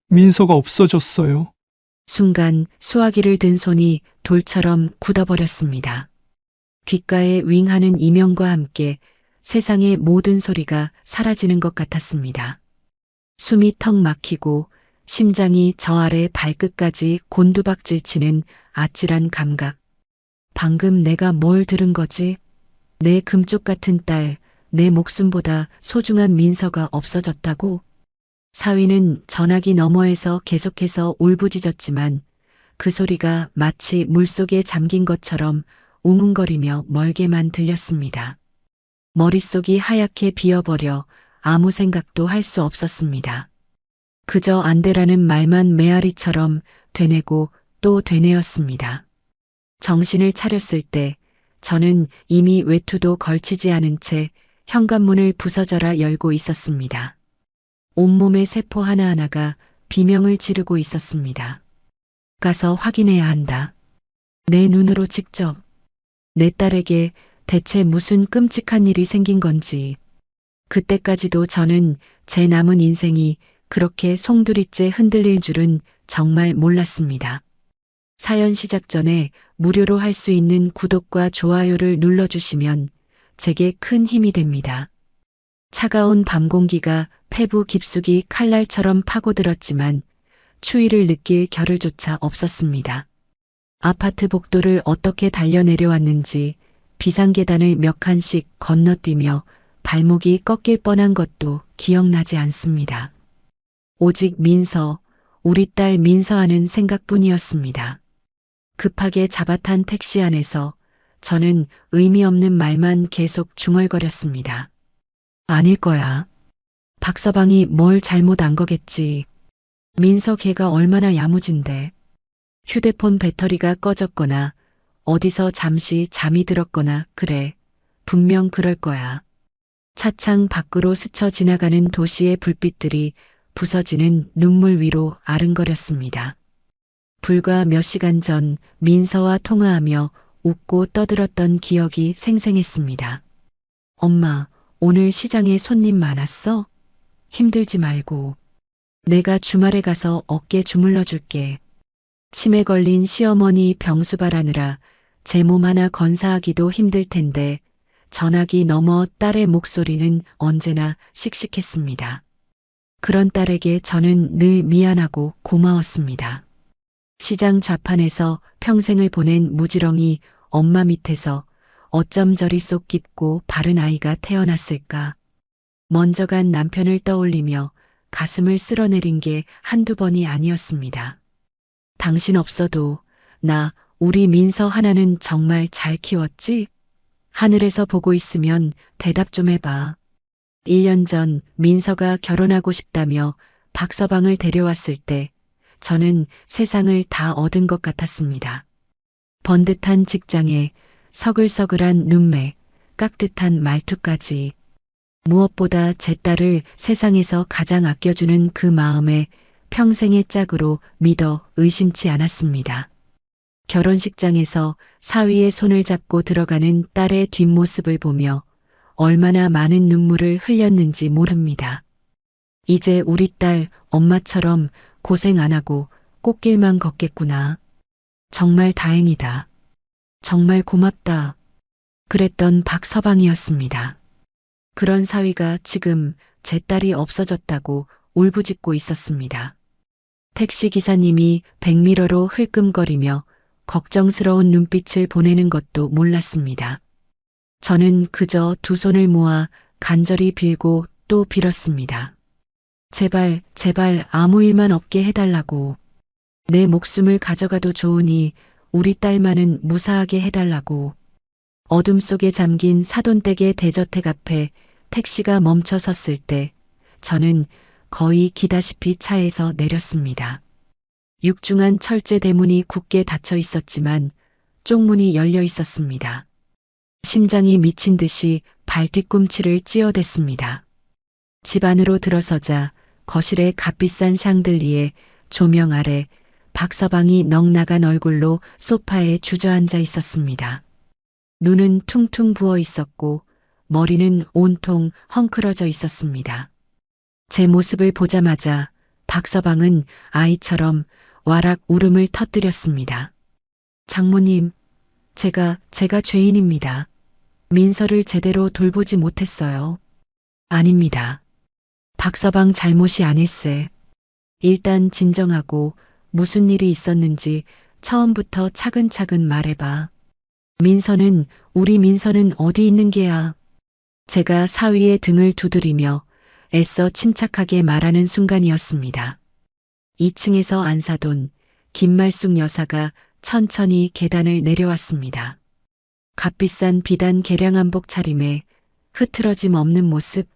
민서가 없어졌어요. 순간 수화기를 든 손이 돌처럼 굳어버렸습니다. 귓가에 윙하는 이명과 함께 세상의 모든 소리가 사라지는 것 같았습니다. 숨이 턱 막히고 심장이 저 아래 발끝까지 곤두박질 치는 아찔한 감각. 방금 내가 뭘 들은 거지? 내 금쪽 같은 딸, 내 목숨보다 소중한 민서가 없어졌다고? 사위는 전화기 너머에서 계속해서 울부짖었지만 그 소리가 마치 물속에 잠긴 것처럼 웅웅거리며 멀게만 들렸습니다. 머릿속이 하얗게 비어버려 아무 생각도 할 수 없었습니다. 그저 안 되라는 말만 메아리처럼 되뇌고 또 되뇌었습니다. 정신을 차렸을 때 저는 이미 외투도 걸치지 않은 채 현관문을 부서져라 열고 있었습니다. 온몸의 세포 하나하나가 비명을 지르고 있었습니다. 가서 확인해야 한다. 내 눈으로 직접. 내 딸에게 대체 무슨 끔찍한 일이 생긴 건지. 그때까지도 저는 제 남은 인생이 그렇게 송두리째 흔들릴 줄은 정말 몰랐습니다. 사연 시작 전에 무료로 할 수 있는 구독과 좋아요를 눌러주시면 제게 큰 힘이 됩니다. 차가운 밤 공기가 폐부 깊숙이 칼날처럼 파고들었지만 추위를 느낄 겨를조차 없었습니다. 아파트 복도를 어떻게 달려내려왔는지 비상계단을 몇 칸씩 건너뛰며 발목이 꺾일 뻔한 것도 기억나지 않습니다. 오직 민서, 우리 딸 민서 하는 생각뿐이었습니다. 급하게 잡아탄 택시 안에서 저는 의미 없는 말만 계속 중얼거렸습니다. 아닐 거야. 박서방이 뭘 잘못 안 거겠지. 민서 걔가 얼마나 야무진데. 휴대폰 배터리가 꺼졌거나 어디서 잠시 잠이 들었거나 그래. 분명 그럴 거야. 차창 밖으로 스쳐 지나가는 도시의 불빛들이 부서지는 눈물 위로 아른거렸습니다. 불과 몇 시간 전 민서와 통화하며 웃고 떠들었던 기억이 생생했습니다. 엄마, 오늘 시장에 손님 많았어? 힘들지 말고. 내가 주말에 가서 어깨 주물러 줄게. 치매 걸린 시어머니 병수 바라느라 제 몸 하나 건사하기도 힘들 텐데 전화기 너머 딸의 목소리는 언제나 씩씩했습니다. 그런 딸에게 저는 늘 미안하고 고마웠습니다. 시장 좌판에서 평생을 보낸 무지렁이 엄마 밑에서 어쩜 저리 속 깊고 바른 아이가 태어났을까. 먼저 간 남편을 떠올리며 가슴을 쓸어내린 게 한두 번이 아니었습니다. 당신 없어도 나 우리 민서 하나는 정말 잘 키웠지? 하늘에서 보고 있으면 대답 좀 해봐. 1년 전 민서가 결혼하고 싶다며 박서방을 데려왔을 때 저는 세상을 다 얻은 것 같았습니다. 번듯한 직장에 서글서글한 눈매, 깍듯한 말투까지. 무엇보다 제 딸을 세상에서 가장 아껴주는 그 마음에 평생의 짝으로 믿어 의심치 않았습니다. 결혼식장에서 사위의 손을 잡고 들어가는 딸의 뒷모습을 보며 얼마나 많은 눈물을 흘렸는지 모릅니다. 이제 우리 딸 엄마처럼 고생 안 하고 꽃길만 걷겠구나. 정말 다행이다. 정말 고맙다. 그랬던 박서방이었습니다. 그런 사위가 지금 제 딸이 없어졌다고 울부짖고 있었습니다. 택시기사님이 백미러로 흘끔거리며 걱정스러운 눈빛을 보내는 것도 몰랐습니다. 저는 그저 두 손을 모아 간절히 빌고 또 빌었습니다. 제발, 제발 아무 일만 없게 해달라고. 내 목숨을 가져가도 좋으니 우리 딸만은 무사하게 해달라고. 어둠 속에 잠긴 사돈댁의 대저택 앞에 택시가 멈춰 섰을 때 저는 거의 기다시피 차에서 내렸습니다. 육중한 철제 대문이 굳게 닫혀 있었지만 쪽문이 열려 있었습니다. 심장이 미친 듯이 발 뒤꿈치를 찌어댔습니다. 집 안으로 들어서자 거실의 값비싼 샹들리에 조명 아래 박서방이 넉나간 얼굴로 소파에 주저앉아 있었습니다. 눈은 퉁퉁 부어 있었고 머리는 온통 헝클어져 있었습니다. 제 모습을 보자마자 박서방은 아이처럼 와락 울음을 터뜨렸습니다. 장모님, 제가 죄인입니다. 민서를 제대로 돌보지 못했어요. 아닙니다. 박서방 잘못이 아닐세. 일단 진정하고 무슨 일이 있었는지 처음부터 차근차근 말해봐. 우리 민서는 어디 있는 게야? 제가 사위의 등을 두드리며 애써 침착하게 말하는 순간이었습니다. 2층에서 안사돈 김말숙 여사가 천천히 계단을 내려왔습니다. 값비싼 비단 개량한복 차림에 흐트러짐 없는 모습,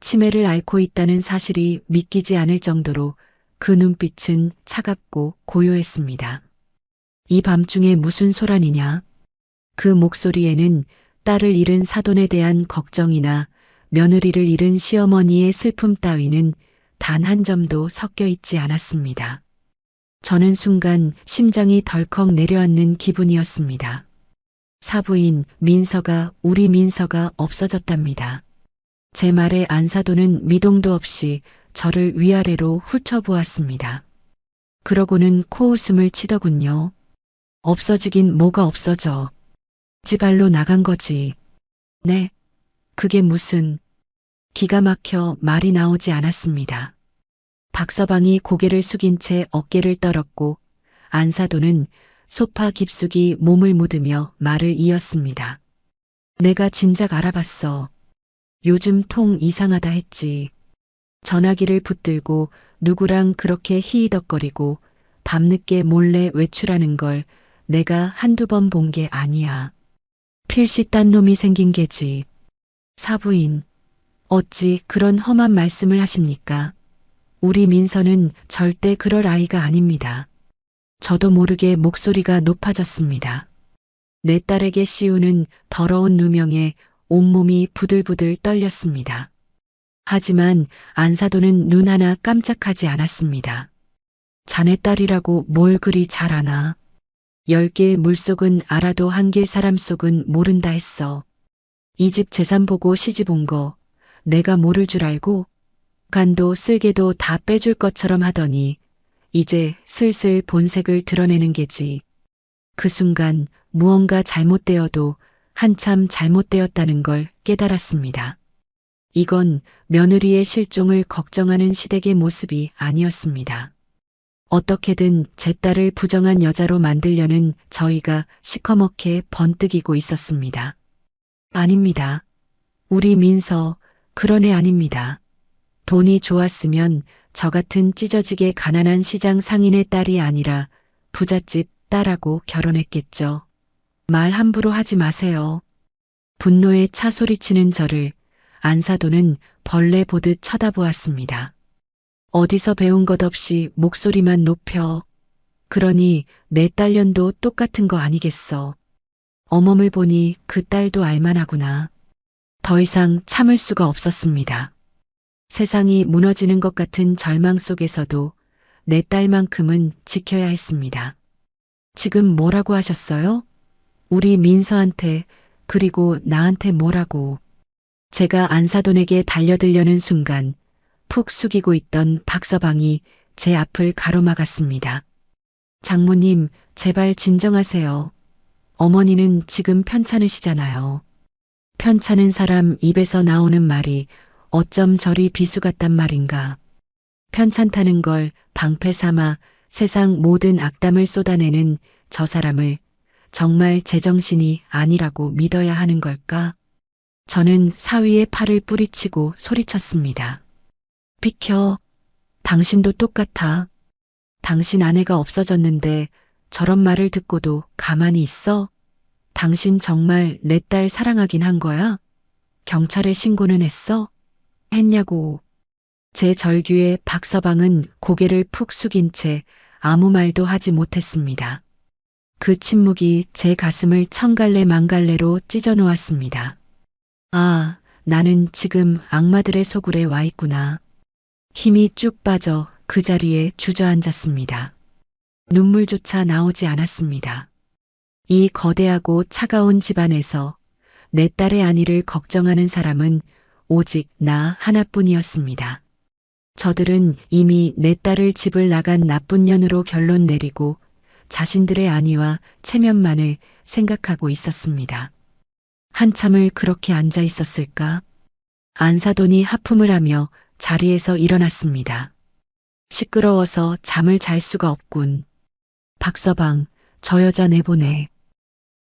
치매를 앓고 있다는 사실이 믿기지 않을 정도로 그 눈빛은 차갑고 고요했습니다. 이 밤중에 무슨 소란이냐? 그 목소리에는 딸을 잃은 사돈에 대한 걱정이나 며느리를 잃은 시어머니의 슬픔 따위는 단 한 점도 섞여 있지 않았습니다. 저는 순간 심장이 덜컥 내려앉는 기분이었습니다. 사부인 우리 민서가 없어졌답니다. 제 말에 안사돈은 미동도 없이 저를 위아래로 훑어보았습니다. 그러고는 코웃음을 치더군요. 없어지긴 뭐가 없어져. 지발로 나간 거지. 네, 그게 무슨. 기가 막혀 말이 나오지 않았습니다. 박서방이 고개를 숙인 채 어깨를 떨었고 안사돈은 소파 깊숙이 몸을 묻으며 말을 이었습니다. 내가 진작 알아봤어. 요즘 통 이상하다 했지. 전화기를 붙들고 누구랑 그렇게 히히덕거리고 밤늦게 몰래 외출하는 걸 내가 한두 번 본 게 아니야. 필시 딴 놈이 생긴 게지. 사부인, 어찌 그런 험한 말씀을 하십니까? 우리 민서는 절대 그럴 아이가 아닙니다. 저도 모르게 목소리가 높아졌습니다. 내 딸에게 씌우는 더러운 누명에 온몸이 부들부들 떨렸습니다. 하지만 안사돈은 눈 하나 깜짝하지 않았습니다. 자네 딸이라고 뭘 그리 잘 아나? 10길 물속은 알아도 한 길 사람 속은 모른다 했어. 이 집 재산 보고 시집 온 거 내가 모를 줄 알고 간도 쓸개도 다 빼줄 것처럼 하더니 이제 슬슬 본색을 드러내는 게지. 그 순간 무언가 잘못되어도 한참 잘못되었다는 걸 깨달았습니다. 이건 며느리의 실종을 걱정하는 시댁의 모습이 아니었습니다. 어떻게든 제 딸을 부정한 여자로 만들려는 저희가 시커멓게 번뜩이고 있었습니다. 아닙니다. 우리 민서 그런 애 아닙니다. 돈이 좋았으면 저 같은 찢어지게 가난한 시장 상인의 딸이 아니라 부잣집 딸하고 결혼했겠죠. 말 함부로 하지 마세요. 분노에 차 소리치는 저를 안사돈은 벌레 보듯 쳐다보았습니다. 어디서 배운 것 없이 목소리만 높여. 그러니 내 딸년도 똑같은 거 아니겠어. 어멈을 보니 그 딸도 알만하구나. 더 이상 참을 수가 없었습니다. 세상이 무너지는 것 같은 절망 속에서도 내 딸만큼은 지켜야 했습니다. 지금 뭐라고 하셨어요? 우리 민서한테 그리고 나한테 뭐라고. 제가 안사돈에게 달려들려는 순간 푹 숙이고 있던 박서방이 제 앞을 가로막았습니다. 장모님, 제발 진정하세요. 어머니는 지금 편찮으시잖아요. 편찮은 사람 입에서 나오는 말이 어쩜 저리 비수 같단 말인가. 편찮다는 걸 방패 삼아 세상 모든 악담을 쏟아내는 저 사람을 정말 제정신이 아니라고 믿어야 하는 걸까? 저는 사위의 팔을 뿌리치고 소리쳤습니다. 비켜. 당신도 똑같아. 당신 아내가 없어졌는데 저런 말을 듣고도 가만히 있어? 당신 정말 내 딸 사랑하긴 한 거야? 경찰에 신고는 했어? 했냐고. 제 절규에 박서방은 고개를 푹 숙인 채 아무 말도 하지 못했습니다. 그 침묵이 제 가슴을 천갈래 만갈래로 찢어 놓았습니다. 아, 나는 지금 악마들의 소굴에 와 있구나. 힘이 쭉 빠져 그 자리에 주저앉았습니다. 눈물조차 나오지 않았습니다. 이 거대하고 차가운 집안에서 내 딸의 안위를 걱정하는 사람은 오직 나 하나뿐이었습니다. 저들은 이미 내 딸을 집을 나간 나쁜 년으로 결론 내리고 자신들의 안위와 체면만을 생각하고 있었습니다. 한참을 그렇게 앉아 있었을까? 안사돈이 하품을 하며 자리에서 일어났습니다. 시끄러워서 잠을 잘 수가 없군. 박서방, 저 여자 내보내.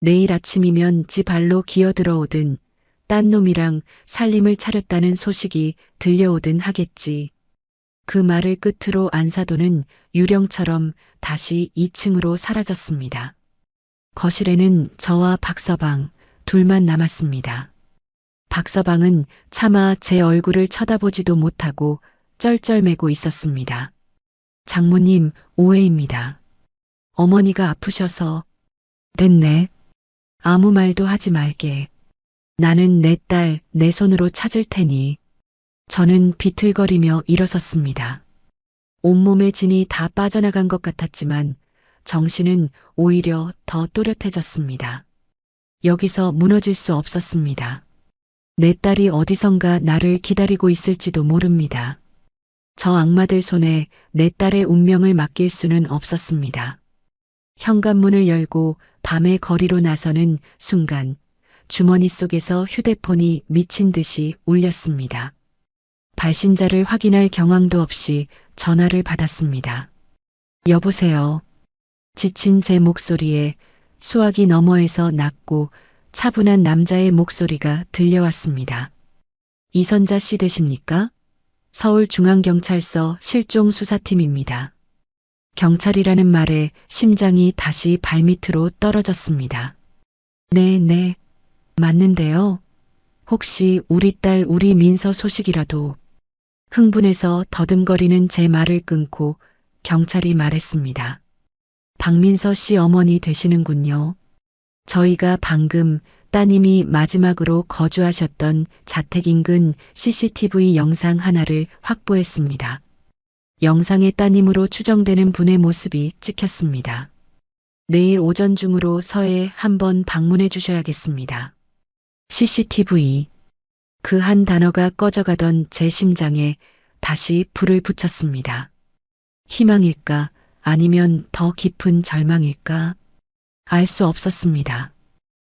내일 아침이면 지 발로 기어들어오든 딴 놈이랑 살림을 차렸다는 소식이 들려오든 하겠지. 그 말을 끝으로 안사돈은 유령처럼 다시 2층으로 사라졌습니다. 거실에는 저와 박서방 둘만 남았습니다. 박서방은 차마 제 얼굴을 쳐다보지도 못하고 쩔쩔매고 있었습니다. 장모님, 오해입니다. 어머니가 아프셔서. 됐네. 아무 말도 하지 말게. 나는 내 딸 내 손으로 찾을 테니. 저는 비틀거리며 일어섰습니다. 온몸의 진이 다 빠져나간 것 같았지만 정신은 오히려 더 또렷해졌습니다. 여기서 무너질 수 없었습니다. 내 딸이 어디선가 나를 기다리고 있을지도 모릅니다. 저 악마들 손에 내 딸의 운명을 맡길 수는 없었습니다. 현관문을 열고 밤의 거리로 나서는 순간 주머니 속에서 휴대폰이 미친 듯이 울렸습니다. 발신자를 확인할 경황도 없이 전화를 받았습니다. 여보세요. 지친 제 목소리에 수화기 너머에서 낮고 차분한 남자의 목소리가 들려왔습니다. 이선자 씨 되십니까? 서울중앙경찰서 실종수사팀입니다. 경찰이라는 말에 심장이 다시 발밑으로 떨어졌습니다. 네, 맞는데요. 혹시 우리 딸 우리 민서 소식이라도. 흥분해서 더듬거리는 제 말을 끊고 경찰이 말했습니다. 박민서 씨 어머니 되시는군요. 저희가 방금 따님이 마지막으로 거주하셨던 자택 인근 CCTV 영상 하나를 확보했습니다. 영상에 따님으로 추정되는 분의 모습이 찍혔습니다. 내일 오전 중으로 서해 한번 방문해 주셔야겠습니다. CCTV. 그 한 단어가 꺼져가던 제 심장에 다시 불을 붙였습니다. 희망일까? 아니면 더 깊은 절망일까? 알 수 없었습니다.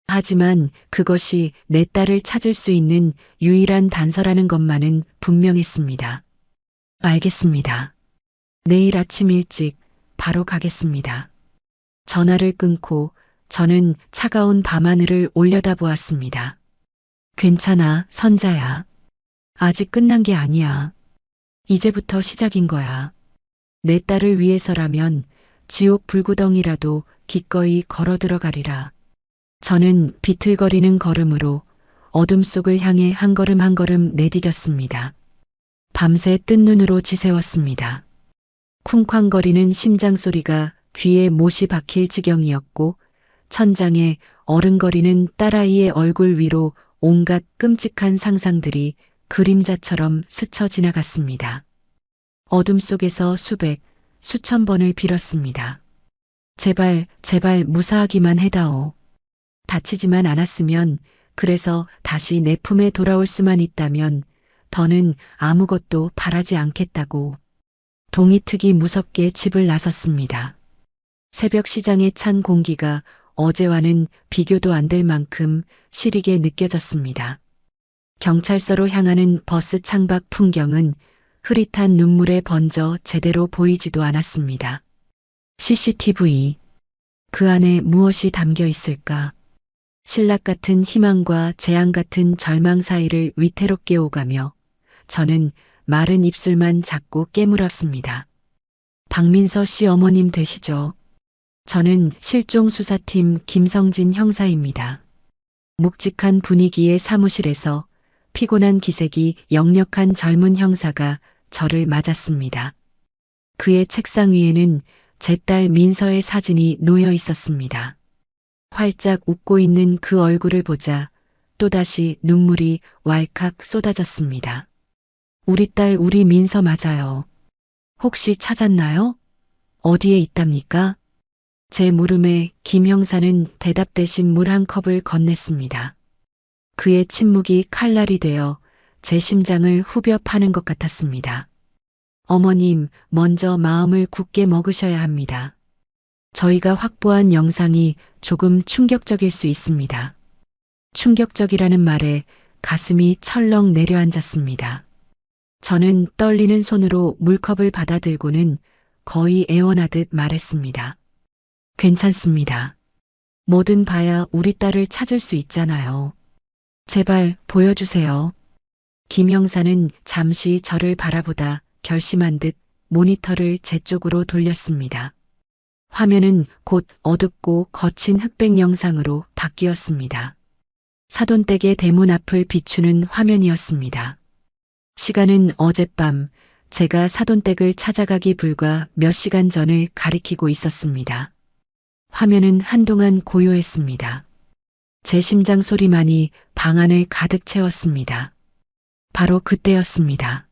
하지만 그것이 내 딸을 찾을 수 있는 유일한 단서라는 것만은 분명했습니다. 알겠습니다. 내일 아침 일찍 바로 가겠습니다. 전화를 끊고 저는 차가운 밤하늘을 올려다보았습니다. 괜찮아, 선자야. 아직 끝난 게 아니야. 이제부터 시작인 거야. 내 딸을 위해서라면 지옥 불구덩이라도 기꺼이 걸어 들어가리라. 저는 비틀거리는 걸음으로 어둠 속을 향해 한 걸음 한 걸음 내디뎠습니다. 밤새 뜬 눈으로 지새웠습니다. 쿵쾅거리는 심장 소리가 귀에 못이 박힐 지경이었고 천장에 어른거리는 딸아이의 얼굴 위로 온갖 끔찍한 상상들이 그림자처럼 스쳐 지나갔습니다. 어둠 속에서 수백, 수천 번을 빌었습니다. 제발 무사하기만 해다오. 다치지만 않았으면, 그래서 다시 내 품에 돌아올 수만 있다면 더는 아무것도 바라지 않겠다고. 동이특이 무섭게 집을 나섰습니다. 새벽 시장에 찬 공기가 어제와는 비교도 안 될 만큼 시리게 느껴졌습니다. 경찰서로 향하는 버스 창밖 풍경은 흐릿한 눈물에 번져 제대로 보이지도 않았습니다. CCTV. 그 안에 무엇이 담겨 있을까? 신락 같은 희망과 재앙 같은 절망 사이를 위태롭게 오가며 저는 마른 입술만 자꾸 깨물었습니다. 박민서 씨 어머님 되시죠? 저는 실종수사팀 김성진 형사입니다. 묵직한 분위기의 사무실에서 피곤한 기색이 역력한 젊은 형사가 저를 맞았습니다. 그의 책상 위에는 제 딸 민서의 사진이 놓여 있었습니다. 활짝 웃고 있는 그 얼굴을 보자 또다시 눈물이 왈칵 쏟아졌습니다. 우리 딸 우리 민서 맞아요. 혹시 찾았나요? 어디에 있답니까? 제 물음에 김 형사는 대답 대신 물 한 컵을 건넸습니다. 그의 침묵이 칼날이 되어 제 심장을 후벼 파는 것 같았습니다. 어머님, 먼저 마음을 굳게 먹으셔야 합니다. 저희가 확보한 영상이 조금 충격적일 수 있습니다. 충격적이라는 말에 가슴이 철렁 내려앉았습니다. 저는 떨리는 손으로 물컵을 받아들고는 거의 애원하듯 말했습니다. 괜찮습니다. 뭐든 봐야 우리 딸을 찾을 수 있잖아요. 제발 보여주세요. 김 형사는 잠시 저를 바라보다 결심한 듯 모니터를 제 쪽으로 돌렸습니다. 화면은 곧 어둡고 거친 흑백 영상으로 바뀌었습니다. 사돈댁의 대문 앞을 비추는 화면이었습니다. 시간은 어젯밤 제가 사돈댁을 찾아가기 불과 몇 시간 전을 가리키고 있었습니다. 화면은 한동안 고요했습니다. 제 심장 소리만이 방 안을 가득 채웠습니다. 바로 그때였습니다.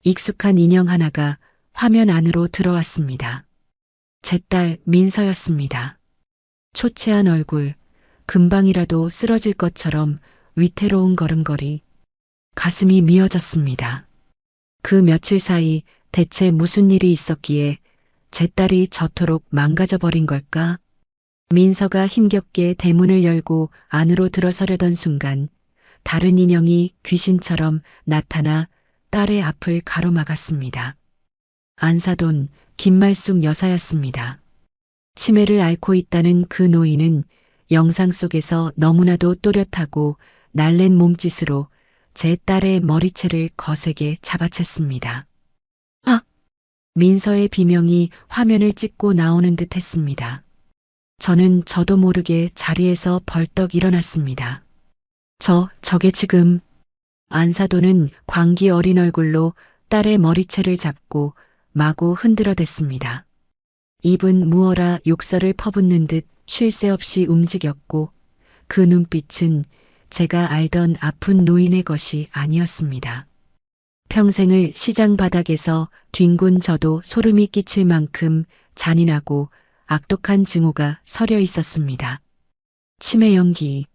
익숙한 인형 하나가 화면 안으로 들어왔습니다. 제 딸 민서였습니다. 초췌한 얼굴, 금방이라도 쓰러질 것처럼 위태로운 걸음걸이, 가슴이 미어졌습니다. 그 며칠 사이 대체 무슨 일이 있었기에 제 딸이 저토록 망가져버린 걸까? 민서가 힘겹게 대문을 열고 안으로 들어서려던 순간 다른 인형이 귀신처럼 나타나 딸의 앞을 가로막았습니다. 안사돈 김말숙 여사였습니다. 치매를 앓고 있다는 그 노인은 영상 속에서 너무나도 또렷하고 날랜 몸짓으로 제 딸의 머리채를 거세게 잡아챘습니다. 아! 민서의 비명이 화면을 찍고 나오는 듯 했습니다. 저도 모르게 자리에서 벌떡 일어났습니다. 저게 지금... 안사돈은 광기 어린 얼굴로 딸의 머리채를 잡고 마구 흔들어댔습니다. 입은 무어라 욕설을 퍼붓는 듯 쉴 새 없이 움직였고 그 눈빛은 제가 알던 아픈 노인의 것이 아니었습니다. 평생을 시장 바닥에서 뒹군 저도 소름이 끼칠 만큼 잔인하고 악독한 증오가 서려 있었습니다. 치매 연기,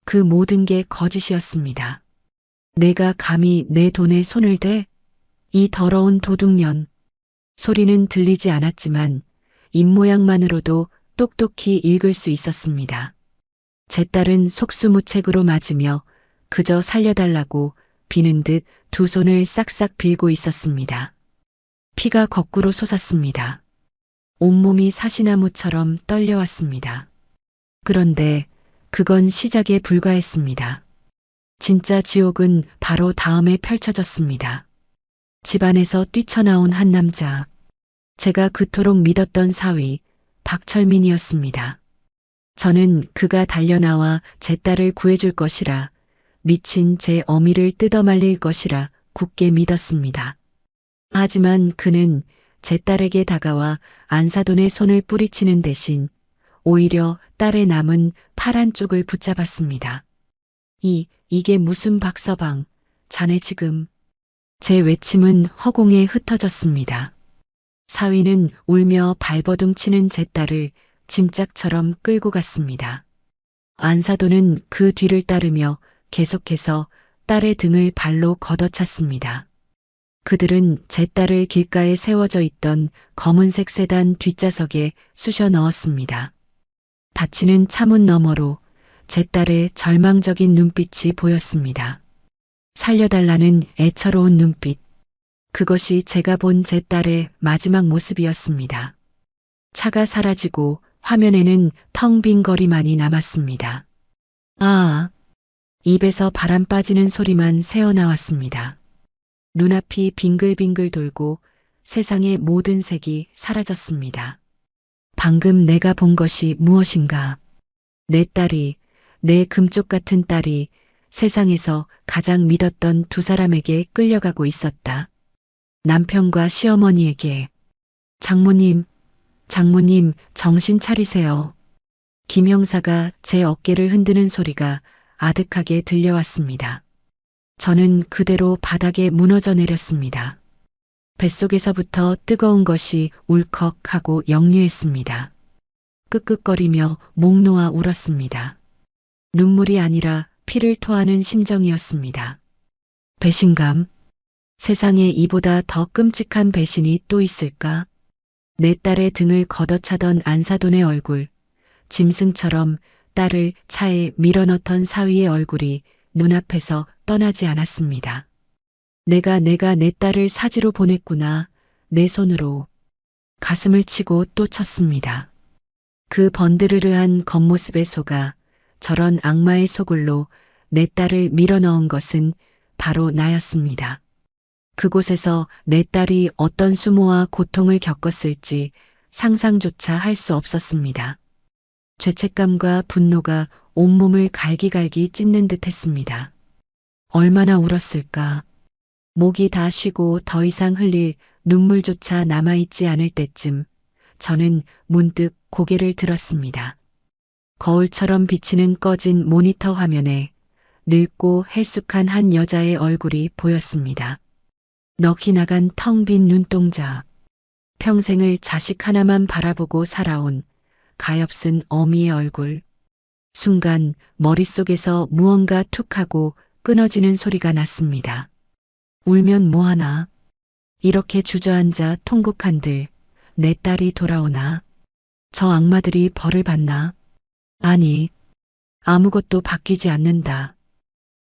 그 모든 게 거짓이었습니다. 내가 감히 내 돈에 손을 대? 이 더러운 도둑년. 소리는 들리지 않았지만 입모양만으로도 똑똑히 읽을 수 있었습니다. 제 딸은 속수무책으로 맞으며 그저 살려달라고 비는 듯 두 손을 싹싹 빌고 있었습니다. 피가 거꾸로 솟았습니다. 온몸이 사시나무처럼 떨려왔습니다. 그런데 그건 시작에 불과했습니다. 진짜 지옥은 바로 다음에 펼쳐졌습니다. 집안에서 뛰쳐나온 한 남자, 제가 그토록 믿었던 사위 박철민이었습니다. 저는 그가 달려나와 제 딸을 구해줄 것이라, 미친 제 어미를 뜯어말릴 것이라 굳게 믿었습니다. 하지만 그는 제 딸에게 다가와 안사돈의 손을 뿌리치는 대신 오히려 딸의 남은 파란 쪽을 붙잡았습니다. 이게 무슨 박서방, 자네 지금... 제 외침은 허공에 흩어졌습니다. 사위는 울며 발버둥 치는 제 딸을 짐짝처럼 끌고 갔습니다. 안사돈은 그 뒤를 따르며 계속해서 딸의 등을 발로 걷어찼습니다. 그들은 제 딸을 길가에 세워져 있던 검은색 세단 뒷좌석에 쑤셔 넣었습니다. 닫히는 차문 너머로 제 딸의 절망적인 눈빛이 보였습니다. 살려달라는 애처로운 눈빛. 그것이 제가 본 제 딸의 마지막 모습이었습니다. 차가 사라지고 화면에는 텅 빈 거리만이 남았습니다. 아, 입에서 바람 빠지는 소리만 새어나왔습니다. 눈앞이 빙글빙글 돌고 세상의 모든 색이 사라졌습니다. 방금 내가 본 것이 무엇인가? 내 딸이, 내 금쪽 같은 딸이 세상에서 가장 믿었던 두 사람에게 끌려가고 있었다. 남편과 시어머니에게. 장모님, 정신 차리세요. 김 형사가 제 어깨를 흔드는 소리가 아득하게 들려왔습니다. 저는 그대로 바닥에 무너져 내렸습니다. 뱃속에서부터 뜨거운 것이 울컥하고 역류했습니다. 끄끄거리며 목 놓아 울었습니다. 눈물이 아니라 피를 토하는 심정이었습니다. 배신감, 세상에 이보다 더 끔찍한 배신이 또 있을까? 내 딸의 등을 걷어차던 안사돈의 얼굴, 짐승처럼 딸을 차에 밀어넣던 사위의 얼굴이 눈앞에서 떠나지 않았습니다. 내가 내 딸을 사지로 보냈구나. 내 손으로 가슴을 치고 또 쳤습니다. 그 번드르르한 겉모습에 속아 저런 악마의 소굴로 내 딸을 밀어넣은 것은 바로 나였습니다. 그곳에서 내 딸이 어떤 수모와 고통을 겪었을지 상상조차 할 수 없었습니다. 죄책감과 분노가 온몸을 갈기갈기 찢는 듯 했습니다. 얼마나 울었을까. 목이 다 쉬고 더 이상 흘릴 눈물조차 남아있지 않을 때쯤 저는 문득 고개를 들었습니다. 거울처럼 비치는 꺼진 모니터 화면에 늙고 헬쑥한 한 여자의 얼굴이 보였습니다. 넋이 나간 텅 빈 눈동자. 평생을 자식 하나만 바라보고 살아온 가엾은 어미의 얼굴. 순간 머릿속에서 무언가 툭하고 끊어지는 소리가 났습니다. 울면 뭐하나. 이렇게 주저앉아 통곡한들 내 딸이 돌아오나. 저 악마들이 벌을 받나. 아니, 아무것도 바뀌지 않는다.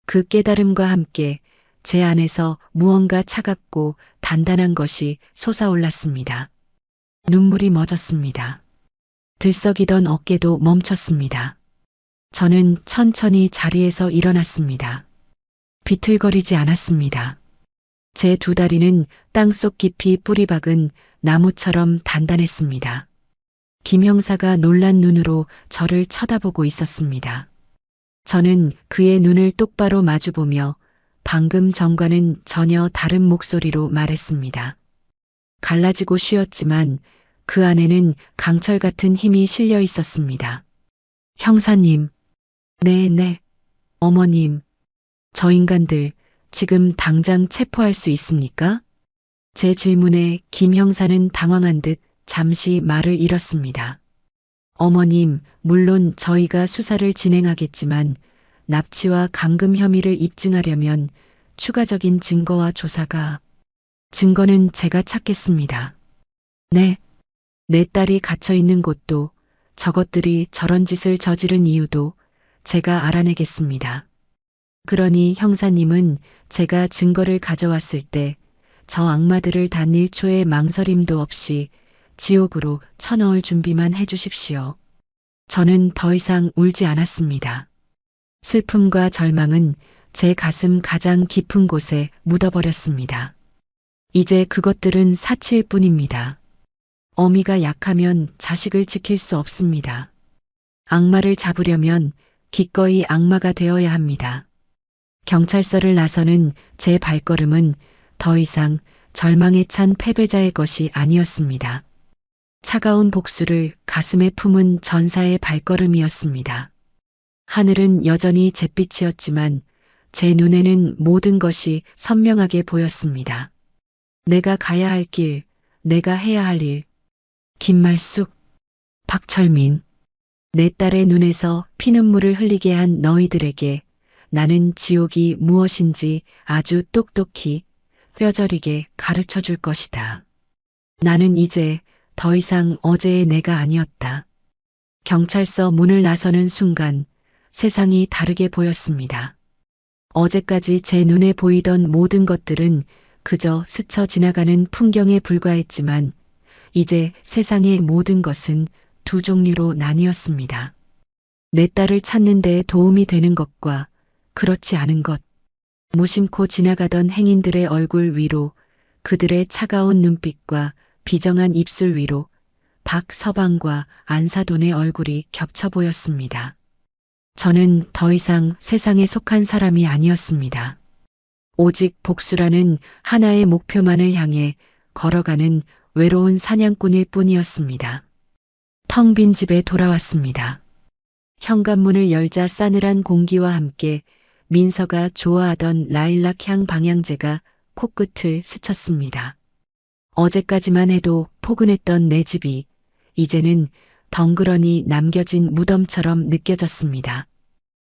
그 깨달음과 함께 제 안에서 무언가 차갑고 단단한 것이 솟아올랐습니다. 눈물이 멎었습니다. 들썩이던 어깨도 멈췄습니다. 저는 천천히 자리에서 일어났습니다. 비틀거리지 않았습니다. 제 두 다리는 땅속 깊이 뿌리 박은 나무처럼 단단했습니다. 김 형사가 놀란 눈으로 저를 쳐다보고 있었습니다. 저는 그의 눈을 똑바로 마주보며 방금 전과는 전혀 다른 목소리로 말했습니다. 갈라지고 쉬었지만 그 안에는 강철 같은 힘이 실려 있었습니다. 형사님, 네, 어머님, 저 인간들 지금 당장 체포할 수 있습니까? 제 질문에 김 형사는 당황한 듯 잠시 말을 잃었습니다. 어머님, 물론 저희가 수사를 진행하겠지만 납치와 감금 혐의를 입증하려면 추가적인 증거와 조사가. 증거는 제가 찾겠습니다. 네. 내 딸이 갇혀 있는 곳도 저것들이 저런 짓을 저지른 이유도 제가 알아내겠습니다. 그러니 형사님은 제가 증거를 가져왔을 때 저 악마들을 단 1초의 망설임도 없이 지옥으로 쳐넣을 준비만 해주십시오. 저는 더 이상 울지 않았습니다. 슬픔과 절망은 제 가슴 가장 깊은 곳에 묻어버렸습니다. 이제 그것들은 사치일 뿐입니다. 어미가 약하면 자식을 지킬 수 없습니다. 악마를 잡으려면 기꺼이 악마가 되어야 합니다. 경찰서를 나서는 제 발걸음은 더 이상 절망에 찬 패배자의 것이 아니었습니다. 차가운 복수를 가슴에 품은 전사의 발걸음이었습니다. 하늘은 여전히 잿빛이었지만 제 눈에는 모든 것이 선명하게 보였습니다. 내가 가야 할 길, 내가 해야 할 일. 김말숙, 박철민, 내 딸의 눈에서 피눈물을 흘리게 한 너희들에게 나는 지옥이 무엇인지 아주 똑똑히 뼈저리게 가르쳐 줄 것이다. 나는 이제 더 이상 어제의 내가 아니었다. 경찰서 문을 나서는 순간 세상이 다르게 보였습니다. 어제까지 제 눈에 보이던 모든 것들은 그저 스쳐 지나가는 풍경에 불과했지만 이제 세상의 모든 것은 두 종류로 나뉘었습니다. 내 딸을 찾는 데 도움이 되는 것과 그렇지 않은 것. 무심코 지나가던 행인들의 얼굴 위로, 그들의 차가운 눈빛과 비정한 입술 위로 박서방과 안사돈의 얼굴이 겹쳐 보였습니다. 저는 더 이상 세상에 속한 사람이 아니었습니다. 오직 복수라는 하나의 목표만을 향해 걸어가는 외로운 사냥꾼일 뿐이었습니다. 텅 빈 집에 돌아왔습니다. 현관문을 열자 싸늘한 공기와 함께 민서가 좋아하던 라일락 향 방향제가 코끝을 스쳤습니다. 어제까지만 해도 포근했던 내 집이 이제는 덩그러니 남겨진 무덤처럼 느껴졌습니다.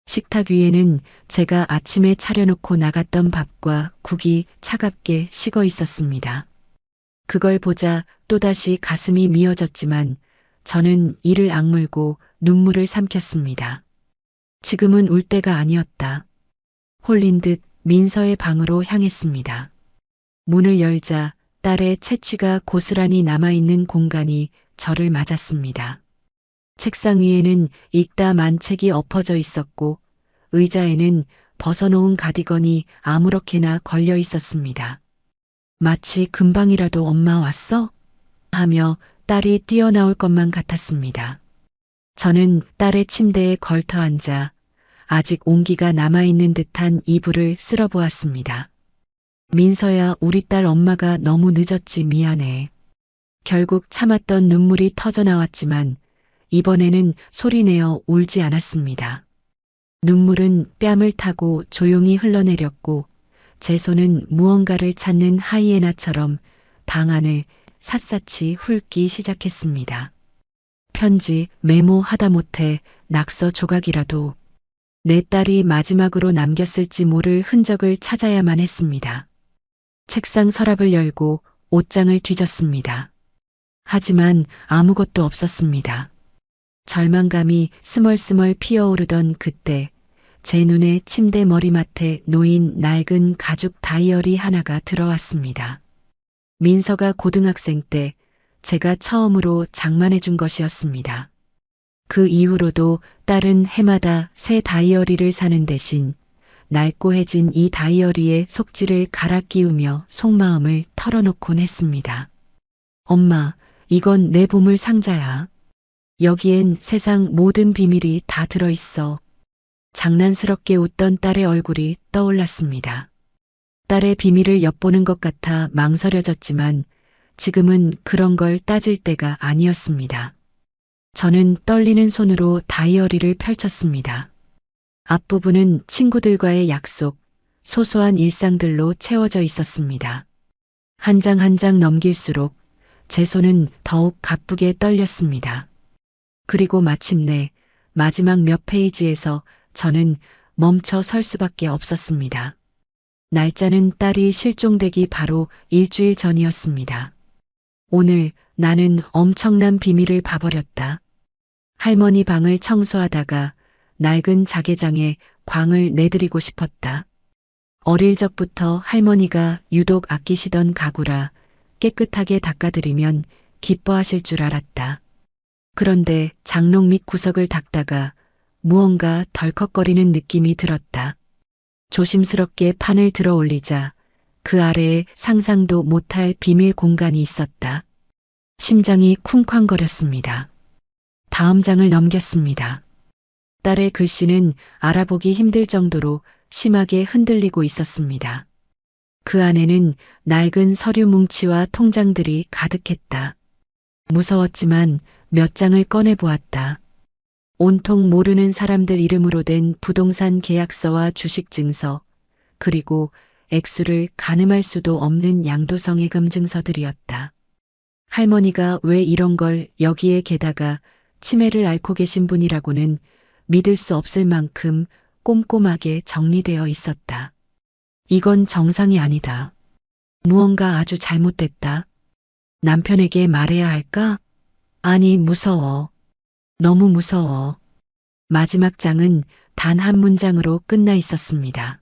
식탁 위에는 제가 아침에 차려놓고 나갔던 밥과 국이 차갑게 식어 있었습니다. 그걸 보자 또다시 가슴이 미어졌지만 저는 이를 악물고 눈물을 삼켰습니다. 지금은 울 때가 아니었다. 홀린 듯 민서의 방으로 향했습니다. 문을 열자 딸의 채취가 고스란히 남아있는 공간이 저를 맞았습니다. 책상 위에는 읽다 만 책이 엎어져 있었고 의자에는 벗어놓은 가디건이 아무렇게나 걸려 있었습니다. 마치 금방이라도 엄마 왔어? 하며 딸이 뛰어나올 것만 같았습니다. 저는 딸의 침대에 걸터 앉아 아직 온기가 남아있는 듯한 이불을 쓸어보았습니다. 민서야, 우리 딸 엄마가 너무 늦었지, 미안해. 결국 참았던 눈물이 터져나왔지만 이번에는 소리내어 울지 않았습니다. 눈물은 뺨을 타고 조용히 흘러내렸고 제 손은 무언가를 찾는 하이에나처럼 방 안을 샅샅이 훑기 시작했습니다. 편지, 메모 하다못해 낙서 조각이라도 내 딸이 마지막으로 남겼을지 모를 흔적을 찾아야만 했습니다. 책상 서랍을 열고 옷장을 뒤졌습니다. 하지만 아무것도 없었습니다. 절망감이 스멀스멀 피어오르던 그때 제 눈에 침대 머리맡에 놓인 낡은 가죽 다이어리 하나가 들어왔습니다. 민서가 고등학생 때 제가 처음으로 장만해 준 것이었습니다. 그 이후로도 딸은 해마다 새 다이어리를 사는 대신 낡고해진 이 다이어리에 속지를 갈아 끼우며 속마음을 털어놓곤 했습니다. 엄마, 이건 내 보물 상자야. 여기엔 세상 모든 비밀이 다 들어있어. 장난스럽게 웃던 딸의 얼굴이 떠올랐습니다. 딸의 비밀을 엿보는 것 같아 망설여졌지만 지금은 그런 걸 따질 때가 아니었습니다. 저는 떨리는 손으로 다이어리를 펼쳤습니다. 앞부분은 친구들과의 약속, 소소한 일상들로 채워져 있었습니다. 한 장 한 장 넘길수록 제 손은 더욱 가쁘게 떨렸습니다. 그리고 마침내 마지막 몇 페이지에서 저는 멈춰 설 수밖에 없었습니다. 날짜는 딸이 실종되기 바로 일주일 전이었습니다. 오늘 나는 엄청난 비밀을 봐버렸다. 할머니 방을 청소하다가 낡은 자개장에 광을 내드리고 싶었다. 어릴 적부터 할머니가 유독 아끼시던 가구라 깨끗하게 닦아드리면 기뻐하실 줄 알았다. 그런데 장롱 밑 구석을 닦다가 무언가 덜컥거리는 느낌이 들었다. 조심스럽게 판을 들어 올리자 그 아래에 상상도 못할 비밀 공간이 있었다. 심장이 쿵쾅거렸습니다. 다음 장을 넘겼습니다. 딸의 글씨는 알아보기 힘들 정도로 심하게 흔들리고 있었습니다. 그 안에는 낡은 서류 뭉치와 통장들이 가득했다. 무서웠지만 몇 장을 꺼내보았다. 온통 모르는 사람들 이름으로 된 부동산 계약서와 주식증서, 그리고 액수를 가늠할 수도 없는 양도성예금 증서들이었다. 할머니가 왜 이런 걸 여기에 게다가 치매를 앓고 계신 분이라고는 믿을 수 없을 만큼 꼼꼼하게 정리되어 있었다. 이건 정상이 아니다. 무언가 아주 잘못됐다. 남편에게 말해야 할까? 아니, 무서워. 너무 무서워. 마지막 장은 단 한 문장으로 끝나 있었습니다.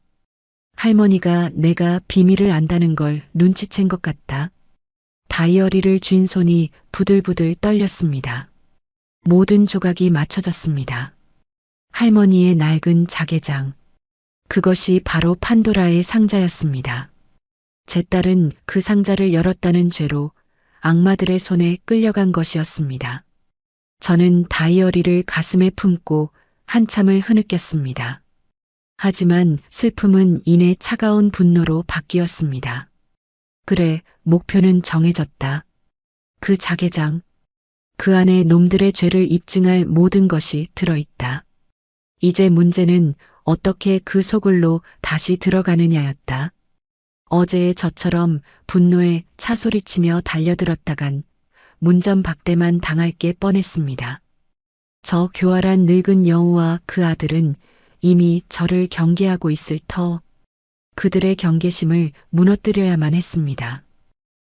할머니가 내가 비밀을 안다는 걸 눈치챈 것 같다. 다이어리를 쥔 손이 부들부들 떨렸습니다. 모든 조각이 맞춰졌습니다. 할머니의 낡은 자개장. 그것이 바로 판도라의 상자였습니다. 제 딸은 그 상자를 열었다는 죄로 악마들의 손에 끌려간 것이었습니다. 저는 다이어리를 가슴에 품고 한참을 흐느꼈습니다. 하지만 슬픔은 이내 차가운 분노로 바뀌었습니다. 그래, 목표는 정해졌다. 그 자개장, 그 안에 놈들의 죄를 입증할 모든 것이 들어있다. 이제 문제는 어떻게 그 소굴로 다시 들어가느냐였다. 어제의 저처럼 분노에 차소리치며 달려들었다간 문전박대만 당할 게 뻔했습니다. 저 교활한 늙은 여우와 그 아들은 이미 저를 경계하고 있을 터 그들의 경계심을 무너뜨려야만 했습니다.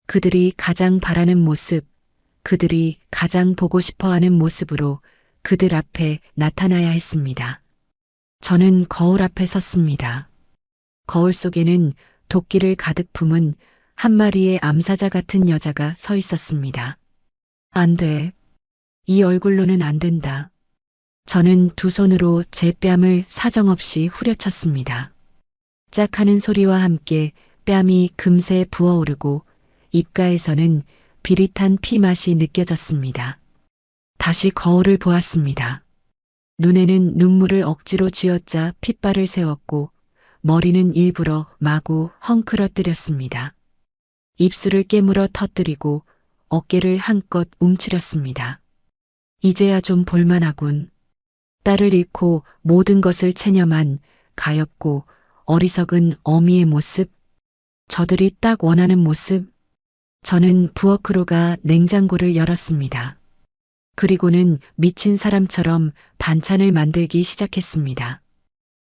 그들이 가장 바라는 모습, 그들이 가장 보고 싶어 하는 모습으로 그들 앞에 나타나야 했습니다. 저는 거울 앞에 섰습니다. 거울 속에는 도끼를 가득 품은 한 마리의 암사자 같은 여자가 서 있었습니다. 안 돼. 이 얼굴로는 안 된다. 저는 두 손으로 제 뺨을 사정없이 후려쳤습니다. 짝 하는 소리와 함께 뺨이 금세 부어오르고 입가에서는 비릿한 피 맛이 느껴졌습니다. 다시 거울을 보았습니다. 눈에는 눈물을 억지로 쥐어짜 핏발을 세웠고 머리는 일부러 마구 헝클어뜨렸습니다. 입술을 깨물어 터뜨리고 어깨를 한껏 움츠렸습니다. 이제야 좀 볼만하군. 딸을 잃고 모든 것을 체념한 가엾고 어리석은 어미의 모습, 저들이 딱 원하는 모습. 저는 부엌으로 가 냉장고를 열었습니다. 그리고는 미친 사람처럼 반찬을 만들기 시작했습니다.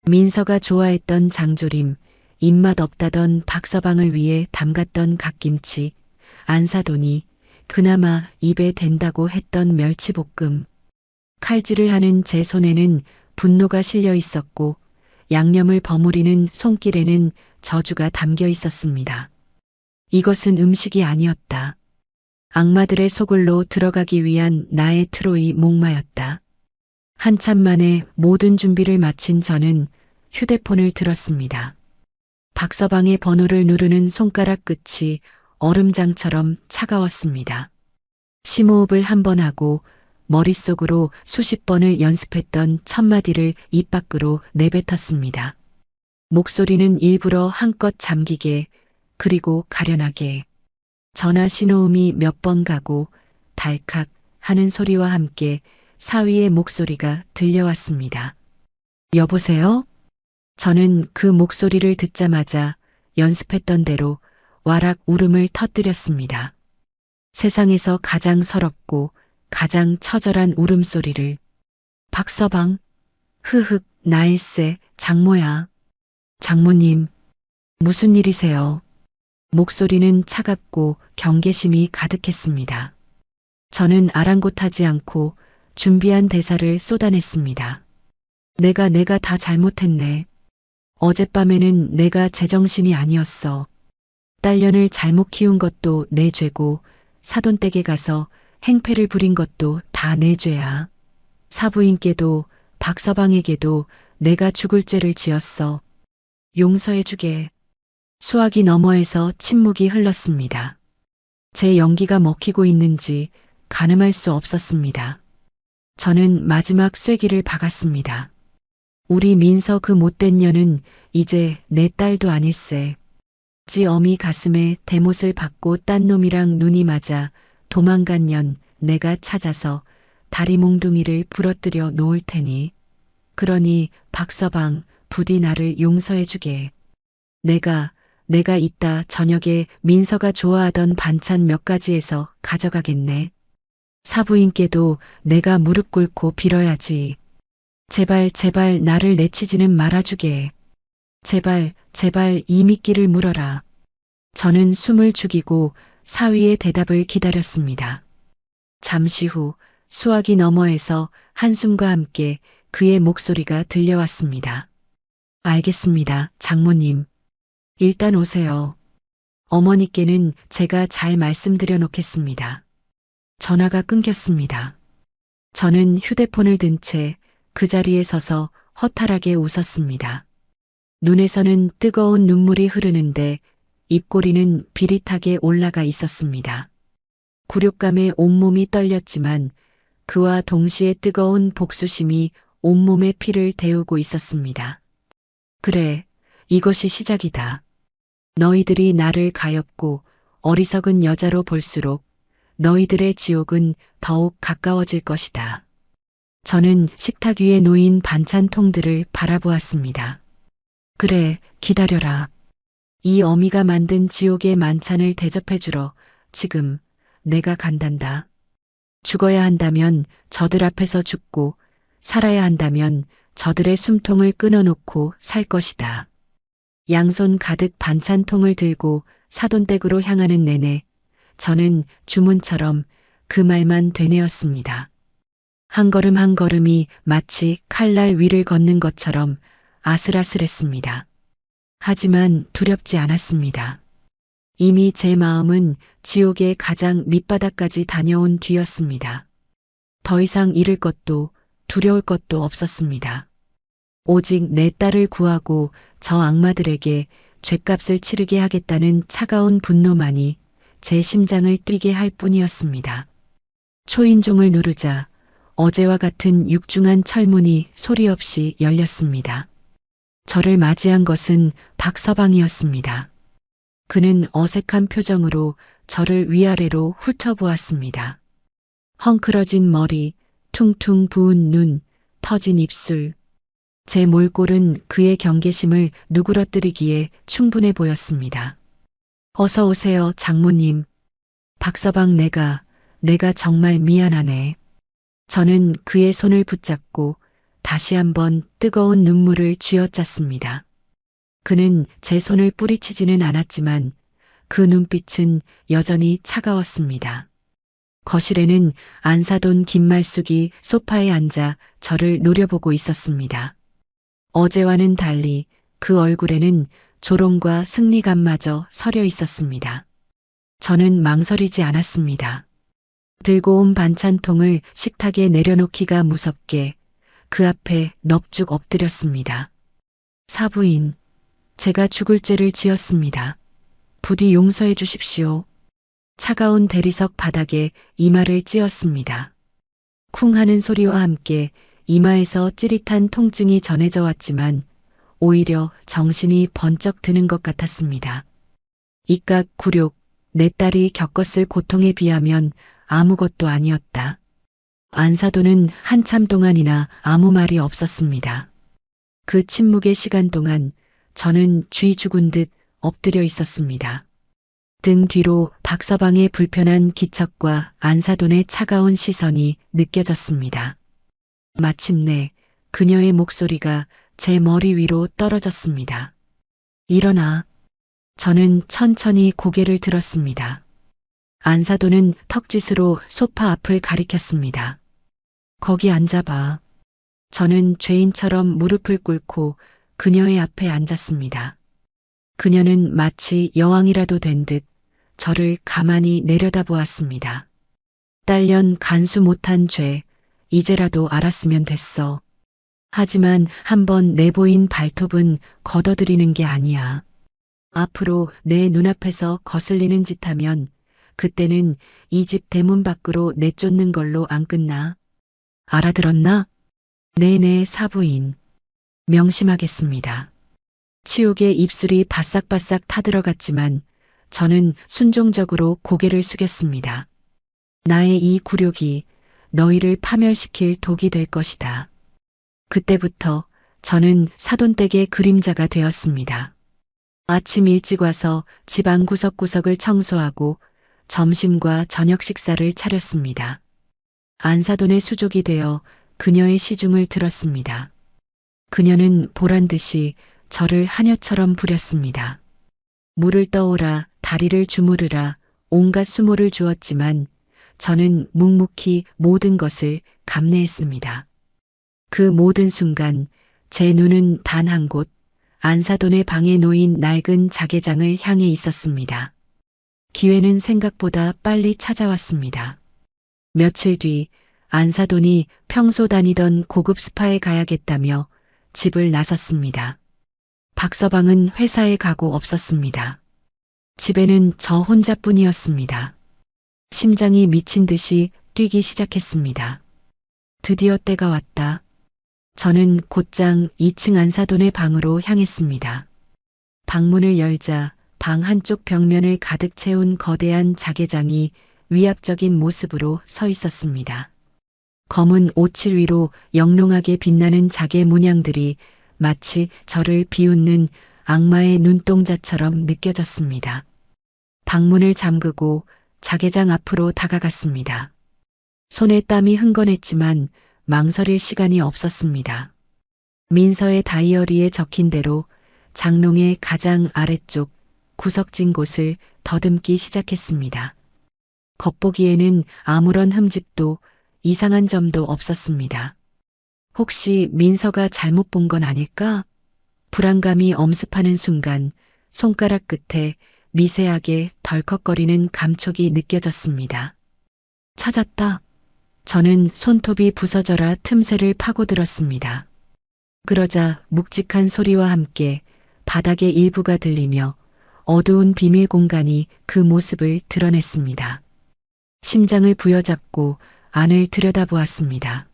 민서가 좋아했던 장조림, 입맛 없다던 박서방을 위해 담갔던 갓김치, 안사돈이 그나마 입에 댄다고 했던 멸치볶음. 칼질을 하는 제 손에는 분노가 실려 있었고 양념을 버무리는 손길에는 저주가 담겨 있었습니다. 이것은 음식이 아니었다. 악마들의 소굴로 들어가기 위한 나의 트로이 목마였다. 한참 만에 모든 준비를 마친 저는 휴대폰을 들었습니다. 박서방의 번호를 누르는 손가락 끝이 얼음장처럼 차가웠습니다. 심호흡을 한 번 하고 머릿속으로 수십 번을 연습했던 첫 마디를 입 밖으로 내뱉었습니다. 목소리는 일부러 한껏 잠기게 그리고 가련하게. 전화 신호음이 몇 번 가고 달칵 하는 소리와 함께 사위의 목소리가 들려왔습니다. 여보세요? 저는 그 목소리를 듣자마자 연습했던 대로 와락 울음을 터뜨렸습니다. 세상에서 가장 서럽고 가장 처절한 울음소리를. 박서방, 흐흑, 나일세, 장모야. 장모님, 무슨 일이세요? 목소리는 차갑고 경계심이 가득했습니다. 저는 아랑곳하지 않고 준비한 대사를 쏟아냈습니다. 내가 다 잘못했네. 어젯밤에는 내가 제정신이 아니었어. 딸년을 잘못 키운 것도 내 죄고 사돈댁에 가서 행패를 부린 것도 다 내 죄야. 사부인께도 박서방에게도 내가 죽을 죄를 지었어. 용서해주게. 수화기 너머에서 침묵이 흘렀습니다. 제 연기가 먹히고 있는지 가늠할 수 없었습니다. 저는 마지막 쐐기를 박았습니다. 우리 민서 그 못된 년은 이제 내 딸도 아닐세. 지 어미 가슴에 대못을 받고 딴 놈이랑 눈이 맞아 도망간 년 내가 찾아서 다리 몽둥이를 부러뜨려 놓을 테니. 그러니 박서방 부디 나를 용서해주게. 내가 이따 저녁에 민서가 좋아하던 반찬 몇 가지에서 가져가겠네. 사부인께도 내가 무릎 꿇고 빌어야지. 제발 나를 내치지는 말아주게. 제발 이 미끼를 물어라. 저는 숨을 죽이고 사위의 대답을 기다렸습니다. 잠시 후 수화기 너머에서 한숨과 함께 그의 목소리가 들려왔습니다. 알겠습니다, 장모님. 일단 오세요. 어머니께는 제가 잘 말씀드려 놓겠습니다. 전화가 끊겼습니다. 저는 휴대폰을 든 채 그 자리에 서서 허탈하게 웃었습니다. 눈에서는 뜨거운 눈물이 흐르는데 입꼬리는 비릿하게 올라가 있었습니다. 굴욕감에 온몸이 떨렸지만 그와 동시에 뜨거운 복수심이 온몸의 피를 데우고 있었습니다. 그래, 이것이 시작이다. 너희들이 나를 가엾고 어리석은 여자로 볼수록 너희들의 지옥은 더욱 가까워질 것이다. 저는 식탁 위에 놓인 반찬통들을 바라보았습니다. 그래, 기다려라. 이 어미가 만든 지옥의 만찬을 대접해주러 지금 내가 간단다. 죽어야 한다면 저들 앞에서 죽고 살아야 한다면 저들의 숨통을 끊어놓고 살 것이다. 양손 가득 반찬통을 들고 사돈댁으로 향하는 내내 저는 주문처럼 그 말만 되뇌었습니다. 한 걸음 한 걸음이 마치 칼날 위를 걷는 것처럼 아슬아슬했습니다. 하지만 두렵지 않았습니다. 이미 제 마음은 지옥의 가장 밑바닥까지 다녀온 뒤였습니다. 더 이상 잃을 것도 두려울 것도 없었습니다. 오직 내 딸을 구하고 저 악마들에게 죗값을 치르게 하겠다는 차가운 분노만이 제 심장을 뛰게 할 뿐이었습니다. 초인종을 누르자 어제와 같은 육중한 철문이 소리 없이 열렸습니다. 저를 맞이한 것은 박서방이었습니다. 그는 어색한 표정으로 저를 위아래로 훑어보았습니다. 헝클어진 머리, 퉁퉁 부은 눈, 터진 입술. 제 몰골은 그의 경계심을 누그러뜨리기에 충분해 보였습니다. 어서 오세요, 장모님. 박서방 내가 정말 미안하네. 저는 그의 손을 붙잡고 다시 한번 뜨거운 눈물을 쥐어짰습니다. 그는 제 손을 뿌리치지는 않았지만 그 눈빛은 여전히 차가웠습니다. 거실에는 안사돈 김말숙이 소파에 앉아 저를 노려보고 있었습니다. 어제와는 달리 그 얼굴에는 조롱과 승리감마저 서려 있었습니다. 저는 망설이지 않았습니다. 들고 온 반찬통을 식탁에 내려놓기가 무섭게 그 앞에 넙죽 엎드렸습니다. 사부인, 제가 죽을 죄를 지었습니다. 부디 용서해 주십시오. 차가운 대리석 바닥에 이마를 찧었습니다. 쿵 하는 소리와 함께 이마에서 찌릿한 통증이 전해져 왔지만 오히려 정신이 번쩍 드는 것 같았습니다. 이깟 굴욕, 내 딸이 겪었을 고통에 비하면 아무것도 아니었다. 안사돈은 한참 동안이나 아무 말이 없었습니다. 그 침묵의 시간 동안 저는 쥐 죽은 듯 엎드려 있었습니다. 등 뒤로 박서방의 불편한 기척과 안사돈의 차가운 시선이 느껴졌습니다. 마침내 그녀의 목소리가 제 머리 위로 떨어졌습니다. 일어나. 저는 천천히 고개를 들었습니다. 안사돈은 턱짓으로 소파 앞을 가리켰습니다. 거기 앉아봐. 저는 죄인처럼 무릎을 꿇고 그녀의 앞에 앉았습니다. 그녀는 마치 여왕이라도 된 듯 저를 가만히 내려다보았습니다. 딸년 간수 못한 죄, 이제라도 알았으면 됐어. 하지만 한번 내보인 발톱은 걷어들이는 게 아니야. 앞으로 내 눈앞에서 거슬리는 짓 하면 그때는 이 집 대문 밖으로 내쫓는 걸로 안 끝나. 알아들었나? 네네, 사부인. 명심하겠습니다. 치욕의 입술이 바싹바싹 타들어갔지만 저는 순종적으로 고개를 숙였습니다. 나의 이 굴욕이 너희를 파멸시킬 독이 될 것이다. 그때부터 저는 사돈댁의 그림자가 되었습니다. 아침 일찍 와서 집안 구석구석을 청소하고 점심과 저녁 식사를 차렸습니다. 안사돈의 수족이 되어 그녀의 시중을 들었습니다. 그녀는 보란듯이 저를 하녀처럼 부렸습니다. 물을 떠오라, 다리를 주무르라, 온갖 수모를 주었지만 저는 묵묵히 모든 것을 감내했습니다. 그 모든 순간 제 눈은 단 한 곳, 안사돈의 방에 놓인 낡은 자개장을 향해 있었습니다. 기회는 생각보다 빨리 찾아왔습니다. 며칠 뒤 안사돈이 평소 다니던 고급 스파에 가야겠다며 집을 나섰습니다. 박서방은 회사에 가고 없었습니다. 집에는 저 혼자뿐이었습니다. 심장이 미친 듯이 뛰기 시작했습니다. 드디어 때가 왔다. 저는 곧장 2층 안사돈의 방으로 향했습니다. 방문을 열자 방 한쪽 벽면을 가득 채운 거대한 자개장이 위압적인 모습으로 서 있었습니다. 검은 오칠 위로 영롱하게 빛나는 자개 문양들이 마치 저를 비웃는 악마의 눈동자처럼 느껴졌습니다. 방문을 잠그고 자개장 앞으로 다가갔습니다. 손에 땀이 흥건했지만 망설일 시간이 없었습니다. 민서의 다이어리에 적힌 대로 장롱의 가장 아래쪽 구석진 곳을 더듬기 시작했습니다. 겉보기에는 아무런 흠집도 이상한 점도 없었습니다. 혹시 민서가 잘못 본 건 아닐까? 불안감이 엄습하는 순간 손가락 끝에 미세하게 덜컥거리는 감촉이 느껴졌습니다. 찾았다. 저는 손톱이 부서져라 틈새를 파고들었습니다. 그러자 묵직한 소리와 함께 바닥의 일부가 들리며 어두운 비밀 공간이 그 모습을 드러냈습니다. 심장을 부여잡고 안을 들여다보았습니다.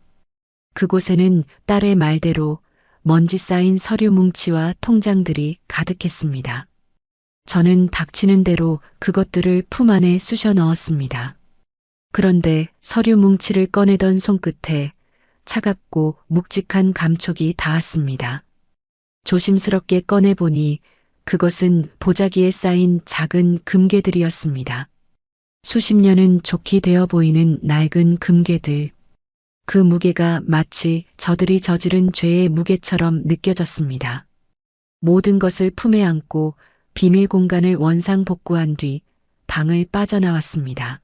그곳에는 딸의 말대로 먼지 쌓인 서류 뭉치와 통장들이 가득했습니다. 저는 닥치는 대로 그것들을 품 안에 쑤셔 넣었습니다. 그런데 서류 뭉치를 꺼내던 손끝에 차갑고 묵직한 감촉이 닿았습니다. 조심스럽게 꺼내보니 그것은 보자기에 쌓인 작은 금괴들이었습니다. 수십 년은 좋게 되어 보이는 낡은 금괴들. 그 무게가 마치 저들이 저지른 죄의 무게처럼 느껴졌습니다. 모든 것을 품에 안고 비밀 공간을 원상복구한 뒤 방을 빠져나왔습니다.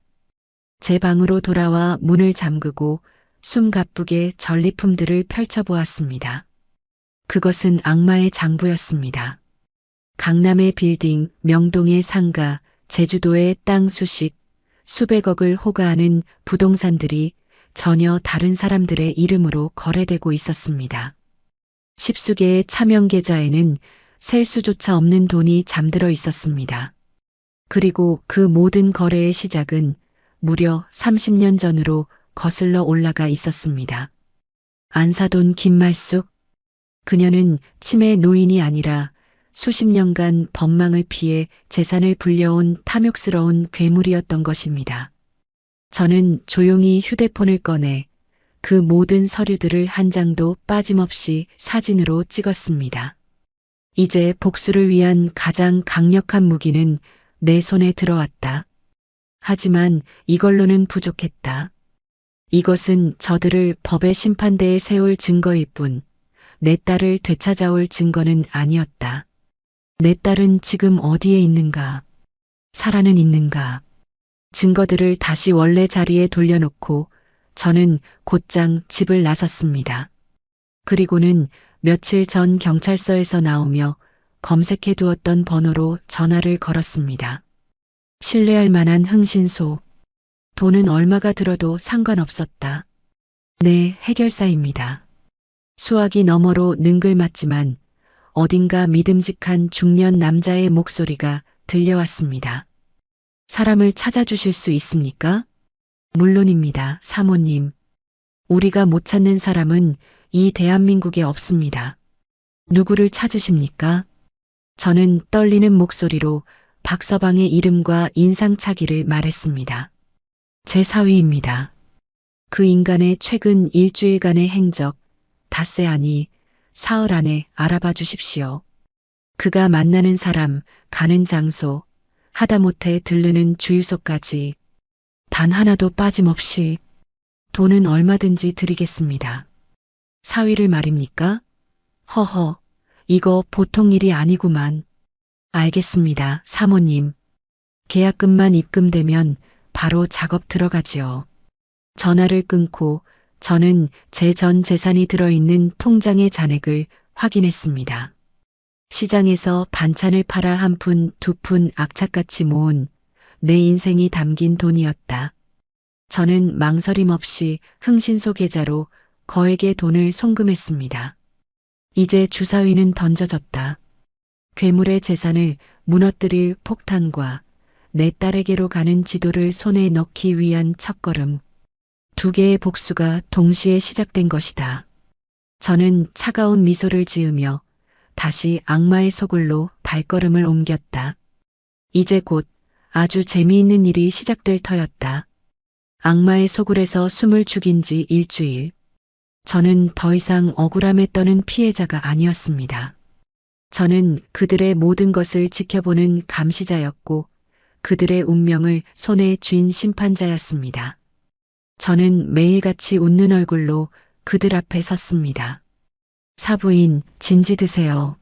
제 방으로 돌아와 문을 잠그고 숨가쁘게 전리품들을 펼쳐보았습니다. 그것은 악마의 장부였습니다. 강남의 빌딩, 명동의 상가, 제주도의 땅 수십, 수백억을 호가하는 부동산들이 전혀 다른 사람들의 이름으로 거래되고 있었습니다. 십수개의 차명 계좌에는 셀 수조차 없는 돈이 잠들어 있었습니다. 그리고 그 모든 거래의 시작은 무려 30년 전으로 거슬러 올라가 있었습니다. 안사돈 김말숙. 그녀는 치매 노인이 아니라 수십 년간 법망을 피해 재산을 불려온 탐욕스러운 괴물이었던 것입니다. 저는 조용히 휴대폰을 꺼내 그 모든 서류들을 한 장도 빠짐없이 사진으로 찍었습니다. 이제 복수를 위한 가장 강력한 무기는 내 손에 들어왔다. 하지만 이걸로는 부족했다. 이것은 저들을 법의 심판대에 세울 증거일 뿐, 내 딸을 되찾아올 증거는 아니었다. 내 딸은 지금 어디에 있는가? 살아는 있는가? 증거들을 다시 원래 자리에 돌려놓고 저는 곧장 집을 나섰습니다. 그리고는 며칠 전 경찰서에서 나오며 검색해 두었던 번호로 전화를 걸었습니다. 신뢰할 만한 흥신소. 돈은 얼마가 들어도 상관없었다. 네, 해결사입니다. 수화기 너머로 능글맞지만 어딘가 믿음직한 중년 남자의 목소리가 들려왔습니다. 사람을 찾아주실 수 있습니까? 물론입니다, 사모님. 우리가 못 찾는 사람은 이 대한민국에 없습니다. 누구를 찾으십니까? 저는 떨리는 목소리로 박서방의 이름과 인상착의를 말했습니다. 제 사위입니다. 그 인간의 최근 일주일간의 행적, 닷새 아니 사흘 안에 알아봐 주십시오. 그가 만나는 사람, 가는 장소, 하다못해 들르는 주유소까지 단 하나도 빠짐없이. 돈은 얼마든지 드리겠습니다. 사위를 말입니까? 허허, 이거 보통 일이 아니구만. 알겠습니다, 사모님. 계약금만 입금되면 바로 작업 들어가지요. 전화를 끊고 저는 제 전 재산이 들어있는 통장의 잔액을 확인했습니다. 시장에서 반찬을 팔아 한 푼, 두 푼 악착같이 모은 내 인생이 담긴 돈이었다. 저는 망설임 없이 흥신소 계좌로 거액의 돈을 송금했습니다. 이제 주사위는 던져졌다. 괴물의 재산을 무너뜨릴 폭탄과 내 딸에게로 가는 지도를 손에 넣기 위한 첫걸음. 두 개의 복수가 동시에 시작된 것이다. 저는 차가운 미소를 지으며 다시 악마의 소굴로 발걸음을 옮겼다. 이제 곧 아주 재미있는 일이 시작될 터였다. 악마의 소굴에서 숨을 죽인 지 일주일. 저는 더 이상 억울함에 떠는 피해자가 아니었습니다. 저는 그들의 모든 것을 지켜보는 감시자였고 그들의 운명을 손에 쥔 심판자였습니다. 저는 매일같이 웃는 얼굴로 그들 앞에 섰습니다. 사부인, 진지 드세요.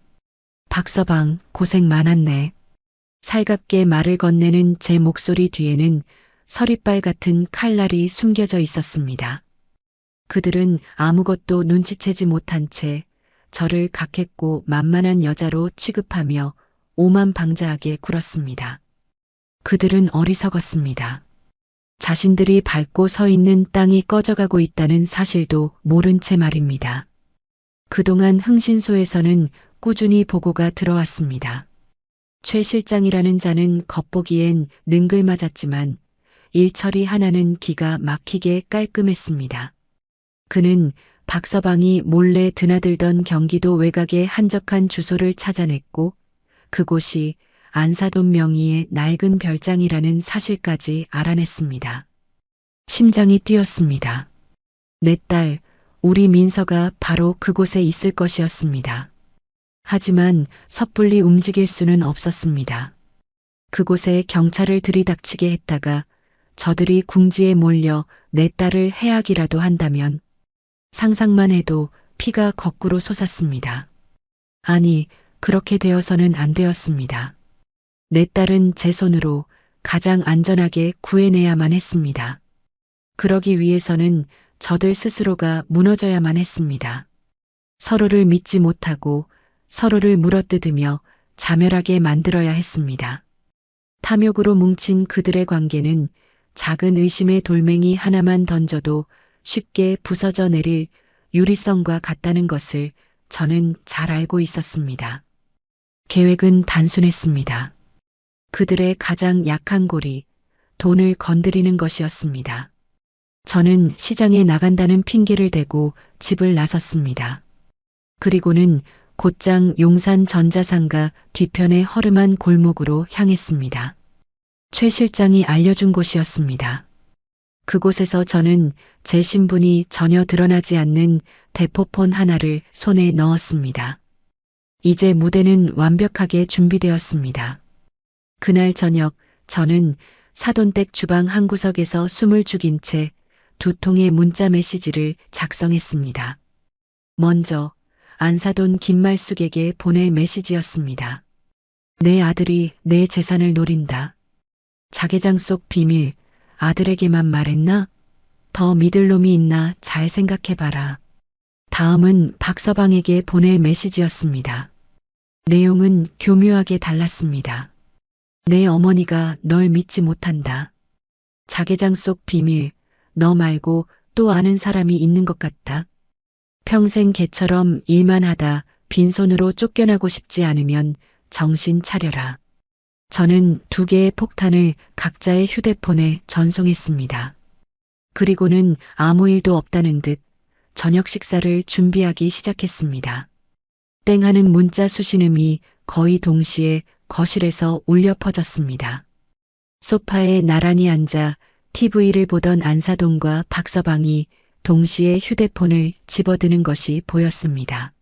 박서방, 고생 많았네. 살갑게 말을 건네는 제 목소리 뒤에는 서리빨 같은 칼날이 숨겨져 있었습니다. 그들은 아무것도 눈치채지 못한 채 저를 각했고 만만한 여자로 취급하며 오만방자하게 굴었습니다. 그들은 어리석었습니다. 자신들이 밟고 서 있는 땅이 꺼져가고 있다는 사실도 모른 채 말입니다. 그동안 흥신소에서는 꾸준히 보고가 들어왔습니다. 최 실장이라는 자는 겉보기엔 능글맞았지만 일처리 하나는 기가 막히게 깔끔했습니다. 그는 박서방이 몰래 드나들던 경기도 외곽의 한적한 주소를 찾아냈고 그곳이 안사돈 명의의 낡은 별장이라는 사실까지 알아냈습니다. 심장이 뛰었습니다. 내 딸, 우리 민서가 바로 그곳에 있을 것이었습니다. 하지만 섣불리 움직일 수는 없었습니다. 그곳에 경찰을 들이닥치게 했다가 저들이 궁지에 몰려 내 딸을 해하기라도 한다면 상상만 해도 피가 거꾸로 솟았습니다. 아니, 그렇게 되어서는 안 되었습니다. 내 딸은 제 손으로 가장 안전하게 구해내야만 했습니다. 그러기 위해서는 저들 스스로가 무너져야만 했습니다. 서로를 믿지 못하고 서로를 물어뜯으며 자멸하게 만들어야 했습니다. 탐욕으로 뭉친 그들의 관계는 작은 의심의 돌멩이 하나만 던져도 쉽게 부서져 내릴 유리성과 같다는 것을 저는 잘 알고 있었습니다. 계획은 단순했습니다. 그들의 가장 약한 골이 돈을 건드리는 것이었습니다. 저는 시장에 나간다는 핑계를 대고 집을 나섰습니다. 그리고는 곧장 용산 전자상가 뒤편의 허름한 골목으로 향했습니다. 최 실장이 알려준 곳이었습니다. 그곳에서 저는 제 신분이 전혀 드러나지 않는 대포폰 하나를 손에 넣었습니다. 이제 무대는 완벽하게 준비되었습니다. 그날 저녁 저는 사돈댁 주방 한 구석에서 숨을 죽인 채 2통의 문자 메시지를 작성했습니다. 먼저 안사돈 김말숙에게 보낼 메시지였습니다. 내 아들이 내 재산을 노린다. 자개장 속 비밀, 아들에게만 말했나? 더 믿을 놈이 있나 잘 생각해봐라. 다음은 박서방에게 보낼 메시지였습니다. 내용은 교묘하게 달랐습니다. 내 어머니가 널 믿지 못한다. 자개장 속 비밀, 너 말고 또 아는 사람이 있는 것 같다. 평생 개처럼 일만 하다 빈손으로 쫓겨나고 싶지 않으면 정신 차려라. 저는 2개의 폭탄을 각자의 휴대폰에 전송했습니다. 그리고는 아무 일도 없다는 듯 저녁 식사를 준비하기 시작했습니다. 땡 하는 문자 수신음이 거의 동시에 거실에서 울려 퍼졌습니다. 소파에 나란히 앉아 TV를 보던 안사돈과 박서방이 동시에 휴대폰을 집어드는 것이 보였습니다.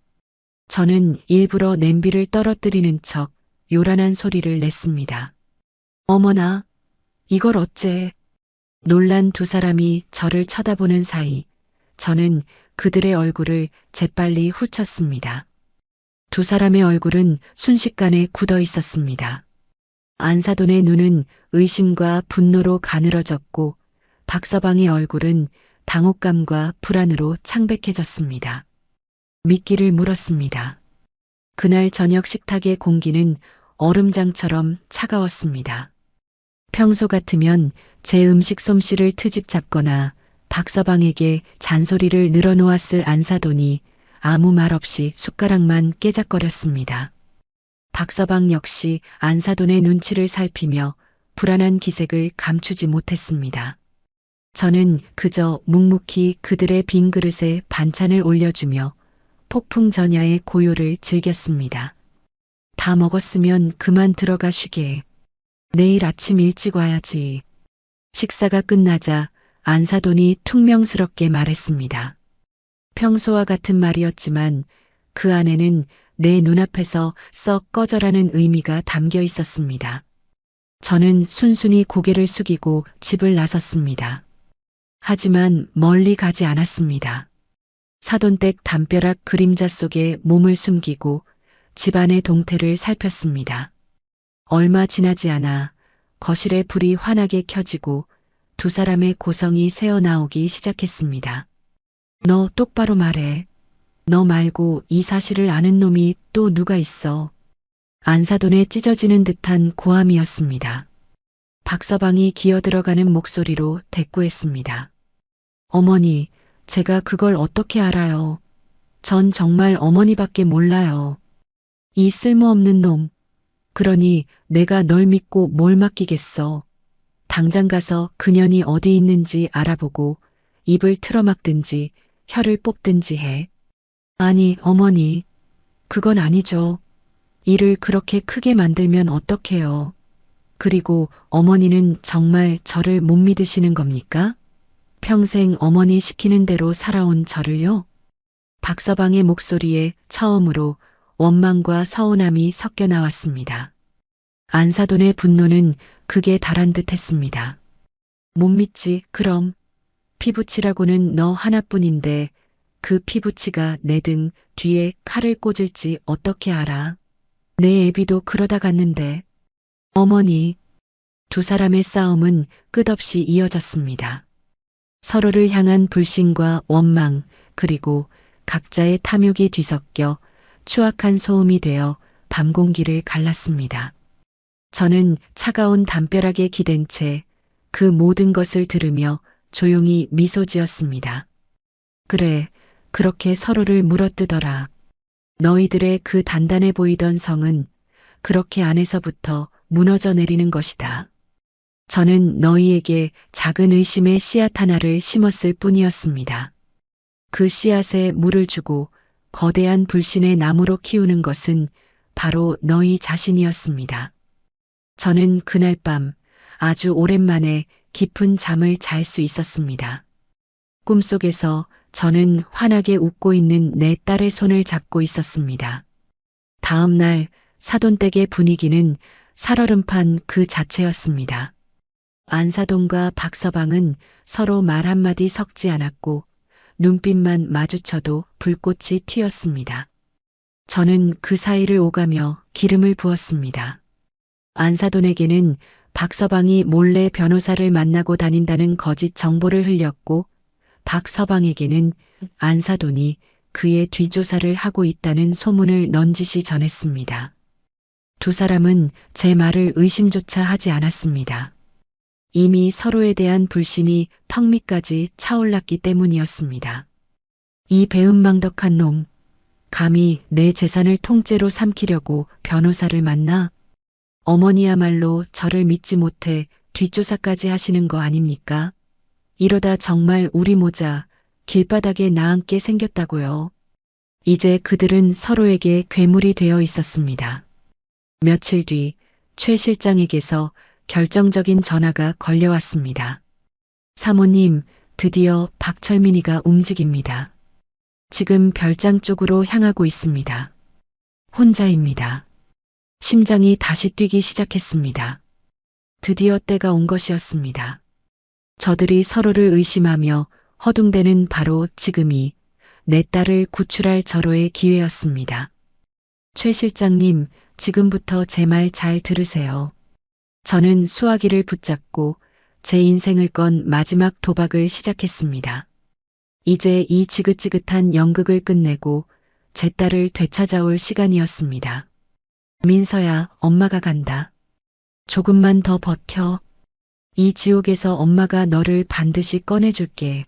저는 일부러 냄비를 떨어뜨리는 척 요란한 소리를 냈습니다. 어머나, 이걸 어째? 놀란 2 사람이 저를 쳐다보는 사이 저는 그들의 얼굴을 재빨리 훑쳤습니다. 2 사람의 얼굴은 순식간에 굳어 있었습니다. 안사돈의 눈은 의심과 분노로 가늘어졌고 박서방의 얼굴은 당혹감과 불안으로 창백해졌습니다. 미끼를 물었습니다. 그날 저녁 식탁의 공기는 얼음장처럼 차가웠습니다. 평소 같으면 제 음식 솜씨를 트집 잡거나 박서방에게 잔소리를 늘어놓았을 안사돈이 아무 말 없이 숟가락만 깨작거렸습니다. 박서방 역시 안사돈의 눈치를 살피며 불안한 기색을 감추지 못했습니다. 저는 그저 묵묵히 그들의 빈 그릇에 반찬을 올려주며 폭풍전야의 고요를 즐겼습니다. 다 먹었으면 그만 들어가 쉬게. 내일 아침 일찍 와야지. 식사가 끝나자 안사돈이 퉁명스럽게 말했습니다. 평소와 같은 말이었지만 그 안에는 내 눈앞에서 썩 꺼져라는 의미가 담겨 있었습니다. 저는 순순히 고개를 숙이고 집을 나섰습니다. 하지만 멀리 가지 않았습니다. 사돈댁 담벼락 그림자 속에 몸을 숨기고 집안의 동태를 살폈습니다. 얼마 지나지 않아 거실에 불이 환하게 켜지고 두 사람의 고성이 새어나오기 시작했습니다. 너 똑바로 말해. 너 말고 이 사실을 아는 놈이 또 누가 있어. 안사돈에 찢어지는 듯한 고함이었습니다. 박서방이 기어들어가는 목소리로 대꾸했습니다. 어머니, 제가 그걸 어떻게 알아요. 전 정말 어머니밖에 몰라요. 이 쓸모없는 놈. 그러니 내가 널 믿고 뭘 맡기겠어. 당장 가서 그년이 어디 있는지 알아보고 입을 틀어막든지 혀를 뽑든지 해. 아니, 어머니. 그건 아니죠. 일을 그렇게 크게 만들면 어떡해요. 그리고 어머니는 정말 저를 못 믿으시는 겁니까? 평생 어머니 시키는 대로 살아온 저를요? 박서방의 목소리에 처음으로 원망과 서운함이 섞여 나왔습니다. 안사돈의 분노는 극에 달한 듯 했습니다. 못 믿지, 그럼. 피부치라고는 너 하나뿐인데 그 피부치가 내 등 뒤에 칼을 꽂을지 어떻게 알아? 내 애비도 그러다 갔는데. 어머니. 두 사람의 싸움은 끝없이 이어졌습니다. 서로를 향한 불신과 원망, 그리고 각자의 탐욕이 뒤섞여 추악한 소음이 되어 밤 공기를 갈랐습니다. 저는 차가운 담벼락에 기댄 채 그 모든 것을 들으며 조용히 미소 지었습니다. 그래, 그렇게 서로를 물어뜯어라. 너희들의 그 단단해 보이던 성은 그렇게 안에서부터 무너져 내리는 것이다. 저는 너희에게 작은 의심의 씨앗 하나를 심었을 뿐이었습니다. 그 씨앗에 물을 주고 거대한 불신의 나무로 키우는 것은 바로 너희 자신이었습니다. 저는 그날 밤 아주 오랜만에 깊은 잠을 잘 수 있었습니다. 꿈속에서 저는 환하게 웃고 있는 내 딸의 손을 잡고 있었습니다. 다음 날 사돈댁의 분위기는 살얼음판 그 자체였습니다. 안사돈과 박서방은 서로 말 한마디 섞지 않았고 눈빛만 마주쳐도 불꽃이 튀었습니다. 저는 그 사이를 오가며 기름을 부었습니다. 안사돈에게는 박서방이 몰래 변호사를 만나고 다닌다는 거짓 정보를 흘렸고 박서방에게는 안사돈이 그의 뒷조사를 하고 있다는 소문을 넌지시 전했습니다. 두 사람은 제 말을 의심조차 하지 않았습니다. 이미 서로에 대한 불신이 턱 밑까지 차올랐기 때문이었습니다. 이 배은망덕한 놈, 감히 내 재산을 통째로 삼키려고 변호사를 만나? 어머니야말로 저를 믿지 못해 뒷조사까지 하시는 거 아닙니까? 이러다 정말 우리 모자 길바닥에 나앉게 생겼다고요. 이제 그들은 서로에게 괴물이 되어 있었습니다. 며칠 뒤 최 실장에게서 결정적인 전화가 걸려왔습니다. 사모님, 드디어 박철민이가 움직입니다. 지금 별장 쪽으로 향하고 있습니다. 혼자입니다. 심장이 다시 뛰기 시작했습니다. 드디어 때가 온 것이었습니다. 저들이 서로를 의심하며 허둥대는 바로 지금이 내 딸을 구출할 절호의 기회였습니다. 최 실장님, 지금부터 제 말 잘 들으세요. 저는 수화기를 붙잡고 제 인생을 건 마지막 도박을 시작했습니다. 이제 이 지긋지긋한 연극을 끝내고 제 딸을 되찾아올 시간이었습니다. 민서야, 엄마가 간다. 조금만 더 버텨. 이 지옥에서 엄마가 너를 반드시 꺼내줄게.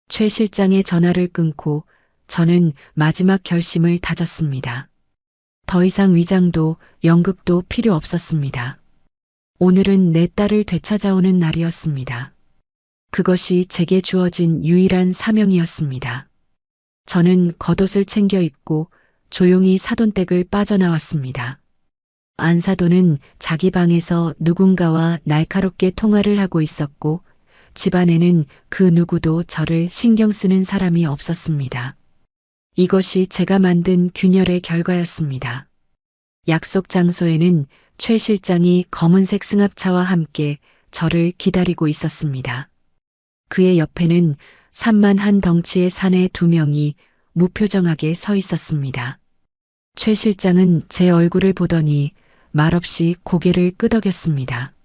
최 실장의 전화를 끊고 저는 마지막 결심을 다졌습니다. 더 이상 위장도 연극도 필요 없었습니다. 오늘은 내 딸을 되찾아오는 날이었습니다. 그것이 제게 주어진 유일한 사명이었습니다. 저는 겉옷을 챙겨 입고 조용히 사돈댁을 빠져나왔습니다. 안사돈은 자기 방에서 누군가와 날카롭게 통화를 하고 있었고 집안에는 그 누구도 저를 신경 쓰는 사람이 없었습니다. 이것이 제가 만든 균열의 결과였습니다. 약속 장소에는 최 실장이 검은색 승합차와 함께 저를 기다리고 있었습니다. 그의 옆에는 산만한 덩치의 사내 두 명이 무표정하게 서 있었습니다. 최 실장은 제 얼굴을 보더니 말없이 고개를 끄덕였습니다.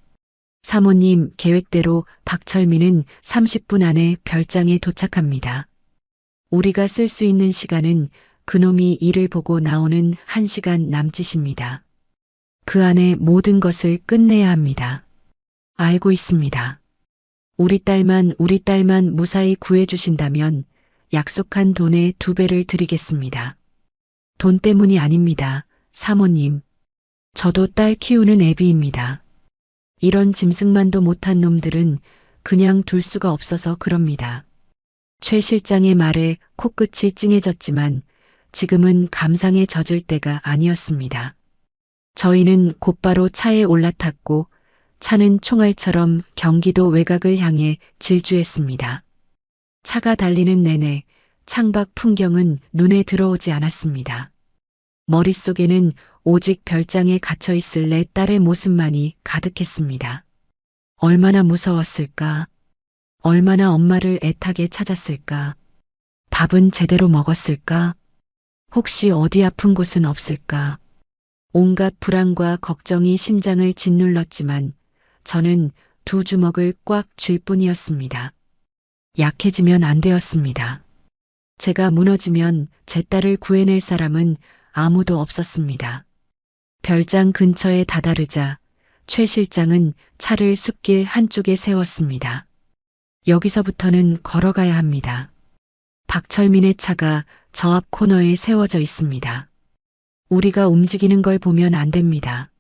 사모님, 계획대로 박철민은 30분 안에 별장에 도착합니다. 우리가 쓸 수 있는 시간은 그놈이 일을 보고 나오는 1시간 남짓입니다. 그 안에 모든 것을 끝내야 합니다. 알고 있습니다. 우리 딸만 무사히 구해주신다면 약속한 돈의 2배를 드리겠습니다. 돈 때문이 아닙니다, 사모님. 저도 딸 키우는 애비입니다. 이런 짐승만도 못한 놈들은 그냥 둘 수가 없어서 그럽니다. 최 실장의 말에 코끝이 찡해졌지만 지금은 감상에 젖을 때가 아니었습니다. 저희는 곧바로 차에 올라탔고 차는 총알처럼 경기도 외곽을 향해 질주했습니다. 차가 달리는 내내 창밖 풍경은 눈에 들어오지 않았습니다. 머릿속에는 오직 별장에 갇혀 있을 내 딸의 모습만이 가득했습니다. 얼마나 무서웠을까? 얼마나 엄마를 애타게 찾았을까? 밥은 제대로 먹었을까? 혹시 어디 아픈 곳은 없을까? 온갖 불안과 걱정이 심장을 짓눌렀지만 저는 2 주먹을 꽉 쥘 뿐이었습니다. 약해지면 안 되었습니다. 제가 무너지면 제 딸을 구해낼 사람은 아무도 없었습니다. 별장 근처에 다다르자 최 실장은 차를 숲길 한쪽에 세웠습니다. 여기서부터는 걸어가야 합니다. 박철민의 차가 저 앞 코너에 세워져 있습니다. 우리가 움직이는 걸 보면 안 됩니다.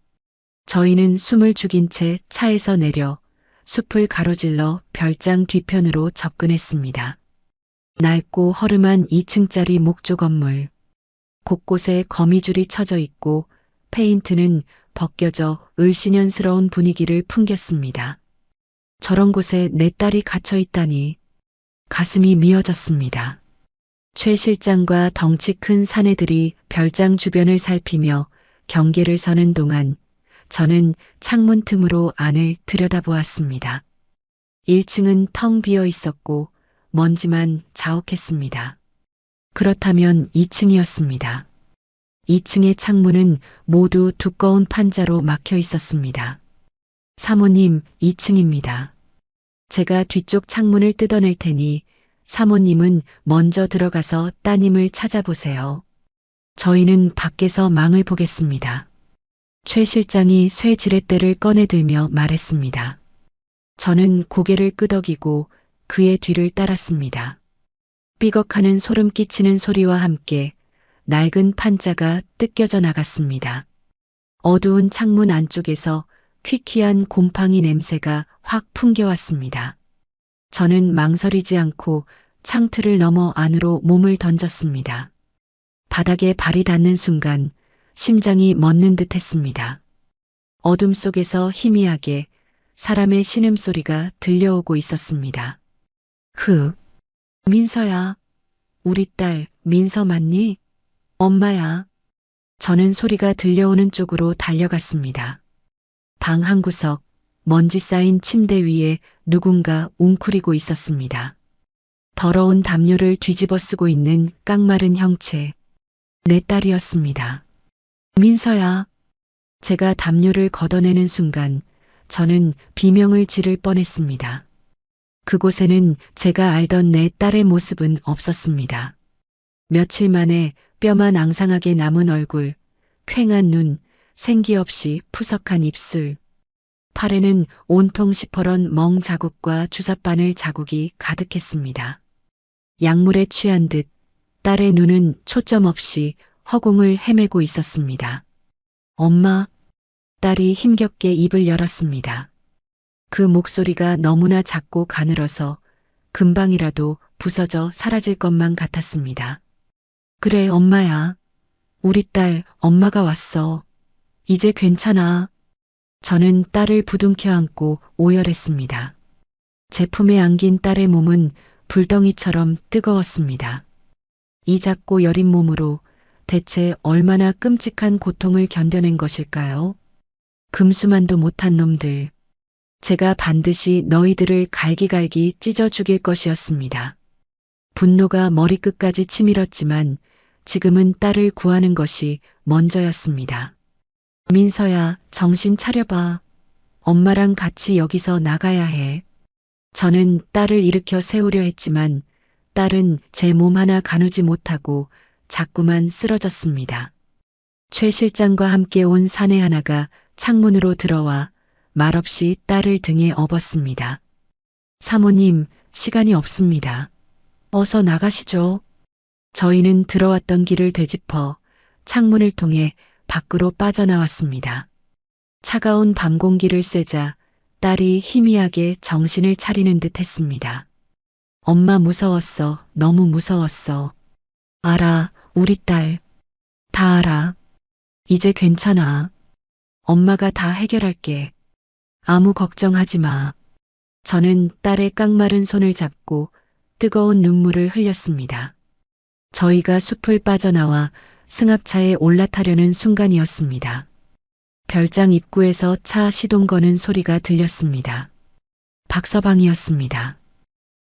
저희는 숨을 죽인 채 차에서 내려 숲을 가로질러 별장 뒤편으로 접근했습니다. 낡고 허름한 2층짜리 목조 건물. 곳곳에 거미줄이 쳐져 있고 페인트는 벗겨져 을씨년스러운 분위기를 풍겼습니다. 저런 곳에 내 딸이 갇혀 있다니 가슴이 미어졌습니다. 최 실장과 덩치 큰 사내들이 별장 주변을 살피며 경계를 서는 동안 저는 창문 틈으로 안을 들여다보았습니다. 1층은 텅 비어 있었고 먼지만 자욱했습니다. 그렇다면 2층이었습니다. 2층의 창문은 모두 두꺼운 판자로 막혀 있었습니다. 사모님, 2층입니다. 제가 뒤쪽 창문을 뜯어낼 테니 사모님은 먼저 들어가서 따님을 찾아보세요. 저희는 밖에서 망을 보겠습니다. 최 실장이 쇠 지렛대를 꺼내들며 말했습니다. 저는 고개를 끄덕이고 그의 뒤를 따랐습니다. 삐걱하는 소름 끼치는 소리와 함께 낡은 판자가 뜯겨져 나갔습니다. 어두운 창문 안쪽에서 퀴퀴한 곰팡이 냄새가 확 풍겨왔습니다. 저는 망설이지 않고 창틀을 넘어 안으로 몸을 던졌습니다. 바닥에 발이 닿는 순간 심장이 멎는 듯 했습니다. 어둠 속에서 희미하게 사람의 신음소리가 들려오고 있었습니다. 민서야. 우리 딸 민서 맞니? 엄마야. 저는 소리가 들려오는 쪽으로 달려갔습니다. 방 한 구석, 먼지 쌓인 침대 위에 누군가 웅크리고 있었습니다. 더러운 담요를 뒤집어 쓰고 있는 깡마른 형체. 내 딸이었습니다. 민서야. 제가 담요를 걷어내는 순간 저는 비명을 지를 뻔했습니다. 그곳에는 제가 알던 내 딸의 모습은 없었습니다. 며칠 만에 뼈만 앙상하게 남은 얼굴, 퀭한 눈, 생기 없이 푸석한 입술. 팔에는 온통 시퍼런 멍 자국과 주사바늘 자국이 가득했습니다. 약물에 취한 듯 딸의 눈은 초점 없이 허공을 헤매고 있었습니다. 엄마. 딸이 힘겹게 입을 열었습니다. 그 목소리가 너무나 작고 가늘어서 금방이라도 부서져 사라질 것만 같았습니다. 그래, 엄마야. 우리 딸, 엄마가 왔어. 이제 괜찮아. 저는 딸을 부둥켜 안고 오열했습니다. 제 품에 안긴 딸의 몸은 불덩이처럼 뜨거웠습니다. 이 작고 여린 몸으로 대체 얼마나 끔찍한 고통을 견뎌낸 것일까요? 금수만도 못한 놈들. 제가 반드시 너희들을 갈기갈기 찢어 죽일 것이었습니다. 분노가 머리끝까지 치밀었지만 지금은 딸을 구하는 것이 먼저였습니다. 민서야, 정신 차려봐. 엄마랑 같이 여기서 나가야 해. 저는 딸을 일으켜 세우려 했지만 딸은 제 몸 하나 가누지 못하고 자꾸만 쓰러졌습니다. 최 실장과 함께 온 사내 하나가 창문으로 들어와 말없이 딸을 등에 업었습니다. 사모님, 시간이 없습니다. 어서 나가시죠. 저희는 들어왔던 길을 되짚어 창문을 통해 밖으로 빠져나왔습니다. 차가운 밤 공기를 쐬자 딸이 희미하게 정신을 차리는 듯 했습니다. 엄마 무서웠어. 너무 무서웠어. 알아, 우리 딸. 다 알아. 이제 괜찮아. 엄마가 다 해결할게. 아무 걱정하지 마. 저는 딸의 깡마른 손을 잡고 뜨거운 눈물을 흘렸습니다. 저희가 숲을 빠져나와 승합차에 올라타려는 순간이었습니다. 별장 입구에서 차 시동 거는 소리가 들렸습니다. 박서방이었습니다.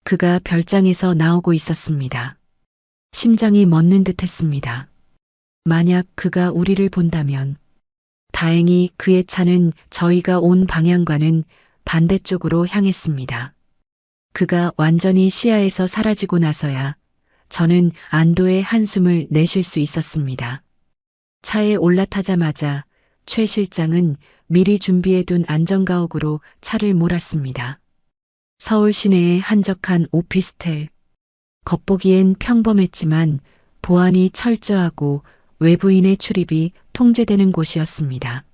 그가 별장에서 나오고 있었습니다. 심장이 멎는 듯 했습니다. 만약 그가 우리를 본다면. 다행히 그의 차는 저희가 온 방향과는 반대쪽으로 향했습니다. 그가 완전히 시야에서 사라지고 나서야 저는 안도의 한숨을 내쉴 수 있었습니다. 차에 올라타자마자 최 실장은 미리 준비해둔 안전가옥으로 차를 몰았습니다. 서울 시내의 한적한 오피스텔. 겉보기엔 평범했지만 보안이 철저하고 외부인의 출입이 통제되는 곳이었습니다.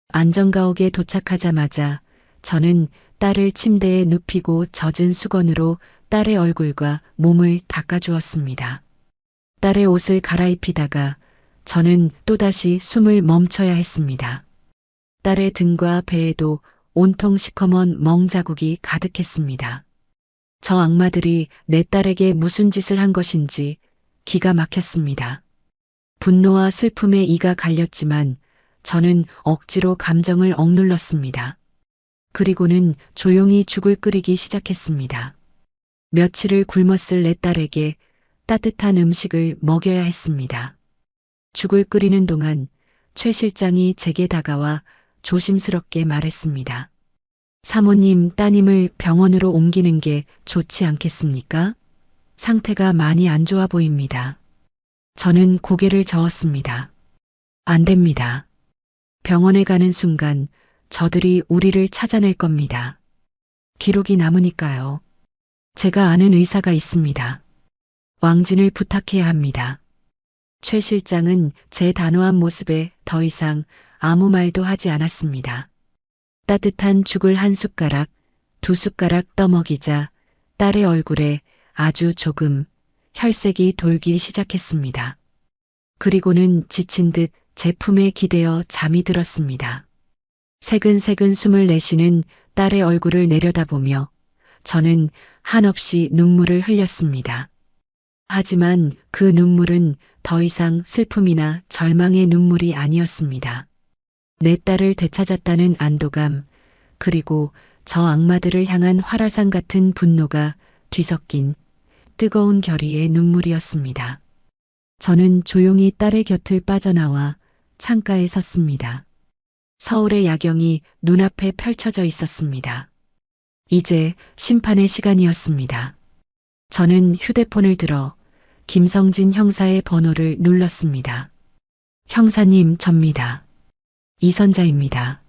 안전가옥에 도착하자마자 저는 딸을 침대에 눕히고 젖은 수건으로 딸의 얼굴과 몸을 닦아주었습니다. 딸의 옷을 갈아입히다가 저는 또다시 숨을 멈춰야 했습니다. 딸의 등과 배에도 온통 시커먼 멍자국이 가득했습니다. 저 악마들이 내 딸에게 무슨 짓을 한 것인지 기가 막혔습니다. 분노와 슬픔에 이가 갈렸지만 저는 억지로 감정을 억눌렀습니다. 그리고는 조용히 죽을 끓이기 시작했습니다. 며칠을 굶었을 내 딸에게 따뜻한 음식을 먹여야 했습니다. 죽을 끓이는 동안 최 실장이 제게 다가와 조심스럽게 말했습니다. 사모님, 따님을 병원으로 옮기는 게 좋지 않겠습니까? 상태가 많이 안 좋아 보입니다. 저는 고개를 저었습니다. 안 됩니다. 병원에 가는 순간 저들이 우리를 찾아낼 겁니다. 기록이 남으니까요. 제가 아는 의사가 있습니다. 왕진을 부탁해야 합니다. 최 실장은 제 단호한 모습에 더 이상 아무 말도 하지 않았습니다. 따뜻한 죽을 한 숟가락, 두 숟가락 떠먹이자 딸의 얼굴에 아주 조금 혈색이 돌기 시작했습니다. 그리고는 지친 듯 제 품에 기대어 잠이 들었습니다. 새근새근 숨을 내쉬는 딸의 얼굴을 내려다보며 저는 한없이 눈물을 흘렸습니다. 하지만 그 눈물은 더 이상 슬픔이나 절망의 눈물이 아니었습니다. 내 딸을 되찾았다는 안도감, 그리고 저 악마들을 향한 활화산 같은 분노가 뒤섞인 뜨거운 결의의 눈물이었습니다. 저는 조용히 딸의 곁을 빠져나와 창가에 섰습니다. 서울의 야경이 눈앞에 펼쳐져 있었습니다. 이제 심판의 시간이었습니다. 저는 휴대폰을 들어 김성진 형사의 번호를 눌렀습니다. 형사님, 접니다. 이선자입니다.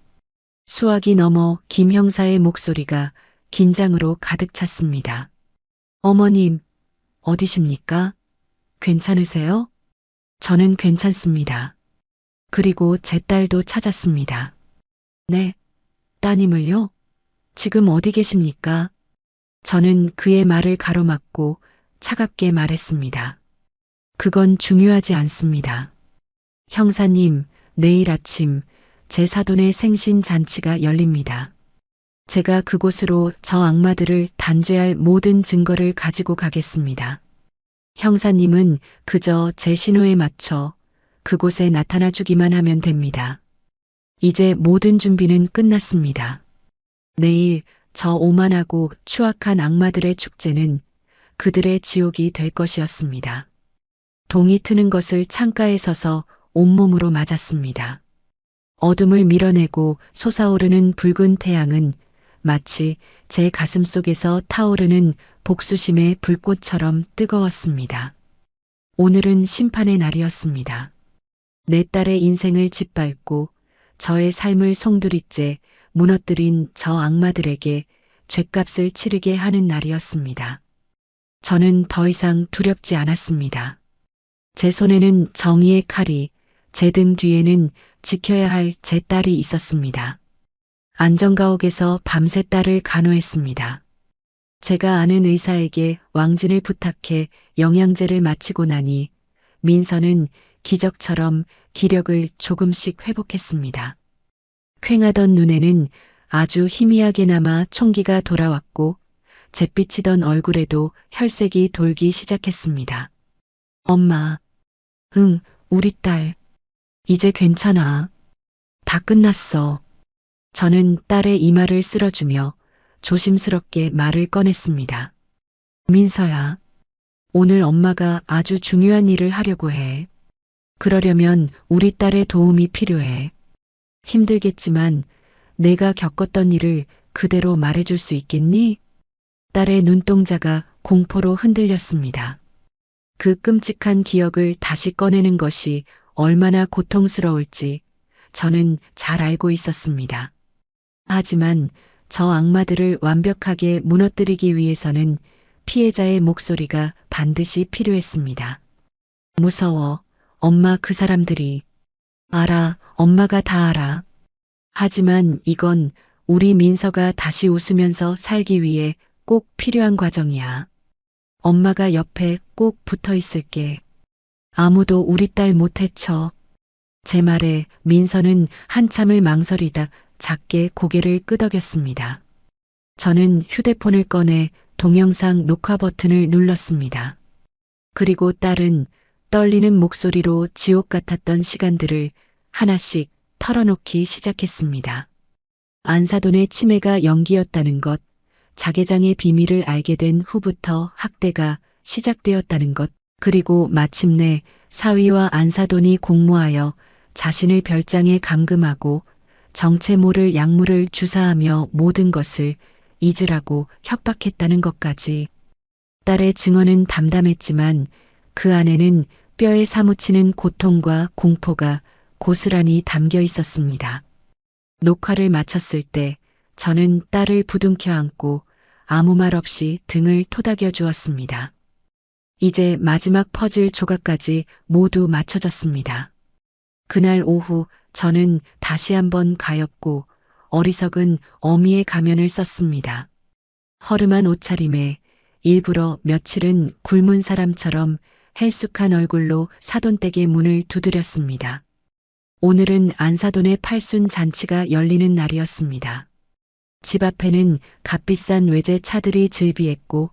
수화기 너머 김 형사의 목소리가 긴장으로 가득 찼습니다. 어머님, 어디십니까? 괜찮으세요? 저는 괜찮습니다. 그리고 제 딸도 찾았습니다. 네, 따님을요? 지금 어디 계십니까? 저는 그의 말을 가로막고 차갑게 말했습니다. 그건 중요하지 않습니다. 형사님, 내일 아침 제 사돈의 생신 잔치가 열립니다. 제가 그곳으로 저 악마들을 단죄할 모든 증거를 가지고 가겠습니다. 형사님은 그저 제 신호에 맞춰 그곳에 나타나 주기만 하면 됩니다. 이제 모든 준비는 끝났습니다. 내일 저 오만하고 추악한 악마들의 축제는 그들의 지옥이 될 것이었습니다. 동이 트는 것을 창가에 서서 온몸으로 맞았습니다. 어둠을 밀어내고 솟아오르는 붉은 태양은 마치 제 가슴 속에서 타오르는 복수심의 불꽃처럼 뜨거웠습니다. 오늘은 심판의 날이었습니다. 내 딸의 인생을 짓밟고 저의 삶을 송두리째 무너뜨린 저 악마들에게 죗값을 치르게 하는 날이었습니다. 저는 더 이상 두렵지 않았습니다. 제 손에는 정의의 칼이, 제 등 뒤에는 지켜야 할 제 딸이 있었습니다. 안전가옥에서 밤새 딸을 간호했습니다. 제가 아는 의사에게 왕진을 부탁해 영양제를 마치고 나니 민서는 기적처럼 기력을 조금씩 회복했습니다. 퀭하던 눈에는 아주 희미하게나마 총기가 돌아왔고 잿빛이던 얼굴에도 혈색이 돌기 시작했습니다. 엄마, 응, 우리 딸. 이제 괜찮아. 다 끝났어. 저는 딸의 이마를 쓸어주며 조심스럽게 말을 꺼냈습니다. 민서야, 오늘 엄마가 아주 중요한 일을 하려고 해. 그러려면 우리 딸의 도움이 필요해. 힘들겠지만 내가 겪었던 일을 그대로 말해줄 수 있겠니? 딸의 눈동자가 공포로 흔들렸습니다. 그 끔찍한 기억을 다시 꺼내는 것이 얼마나 고통스러울지 저는 잘 알고 있었습니다. 하지만 저 악마들을 완벽하게 무너뜨리기 위해서는 피해자의 목소리가 반드시 필요했습니다. 무서워. 엄마, 그 사람들이. 알아. 엄마가 다 알아. 하지만 이건 우리 민서가 다시 웃으면서 살기 위해 꼭 필요한 과정이야. 엄마가 옆에 꼭 붙어 있을게. 아무도 우리 딸 못 해쳐. 제 말에 민서는 한참을 망설이다 작게 고개를 끄덕였습니다. 저는 휴대폰을 꺼내 동영상 녹화 버튼을 눌렀습니다. 그리고 딸은 떨리는 목소리로 지옥 같았던 시간들을 하나씩 털어놓기 시작했습니다. 안사돈의 치매가 연기였다는 것, 자개장의 비밀을 알게 된 후부터 학대가 시작되었다는 것, 그리고 마침내 사위와 안사돈이 공모하여 자신을 별장에 감금하고 정체 모를 약물을 주사하며 모든 것을 잊으라고 협박했다는 것까지. 딸의 증언은 담담했지만 그 안에는 뼈에 사무치는 고통과 공포가 고스란히 담겨 있었습니다. 녹화를 마쳤을 때 저는 딸을 부둥켜 안고 아무 말 없이 등을 토닥여 주었습니다. 이제 마지막 퍼즐 조각까지 모두 맞춰졌습니다. 그날 오후 저는 다시 한번 가엾고 어리석은 어미의 가면을 썼습니다. 허름한 옷차림에 일부러 며칠은 굶은 사람처럼 헬쑥한 얼굴로 사돈댁의 문을 두드렸습니다. 오늘은 안사돈의 팔순 잔치가 열리는 날이었습니다. 집 앞에는 값비싼 외제 차들이 즐비했고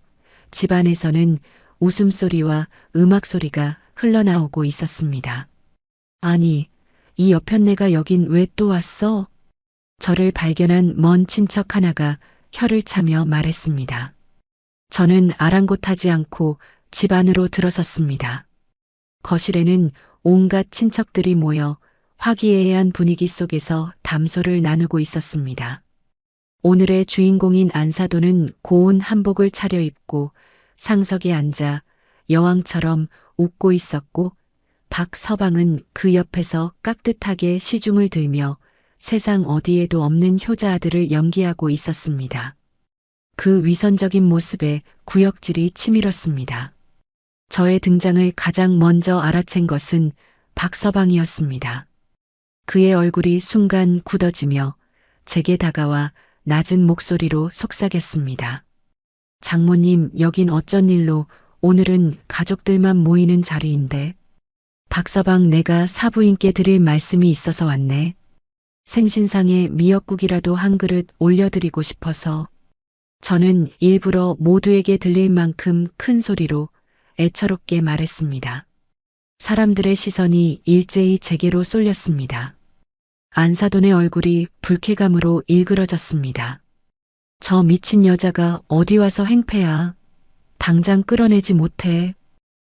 집 안에서는 웃음소리와 음악소리가 흘러나오고 있었습니다. 아니, 이 여편네가 여긴 왜 또 왔어? 저를 발견한 먼 친척 하나가 혀를 차며 말했습니다. 저는 아랑곳하지 않고 집 안으로 들어섰습니다. 거실에는 온갖 친척들이 모여 화기애애한 분위기 속에서 담소를 나누고 있었습니다. 오늘의 주인공인 안사돈은 고운 한복을 차려입고 상석에 앉아 여왕처럼 웃고 있었고 박서방은 그 옆에서 깍듯하게 시중을 들며 세상 어디에도 없는 효자 아들을 연기하고 있었습니다. 그 위선적인 모습에 구역질이 치밀었습니다. 저의 등장을 가장 먼저 알아챈 것은 박서방이었습니다. 그의 얼굴이 순간 굳어지며 제게 다가와 낮은 목소리로 속삭였습니다. 장모님, 여긴 어쩐 일로? 오늘은 가족들만 모이는 자리인데. 박서방, 내가 사부인께 드릴 말씀이 있어서 왔네. 생신상에 미역국이라도 한 그릇 올려드리고 싶어서. 저는 일부러 모두에게 들릴 만큼 큰 소리로 애처롭게 말했습니다. 사람들의 시선이 일제히 제게로 쏠렸습니다. 안사돈의 얼굴이 불쾌감으로 일그러졌습니다. 저 미친 여자가 어디 와서 행패야. 당장 끌어내지 못해.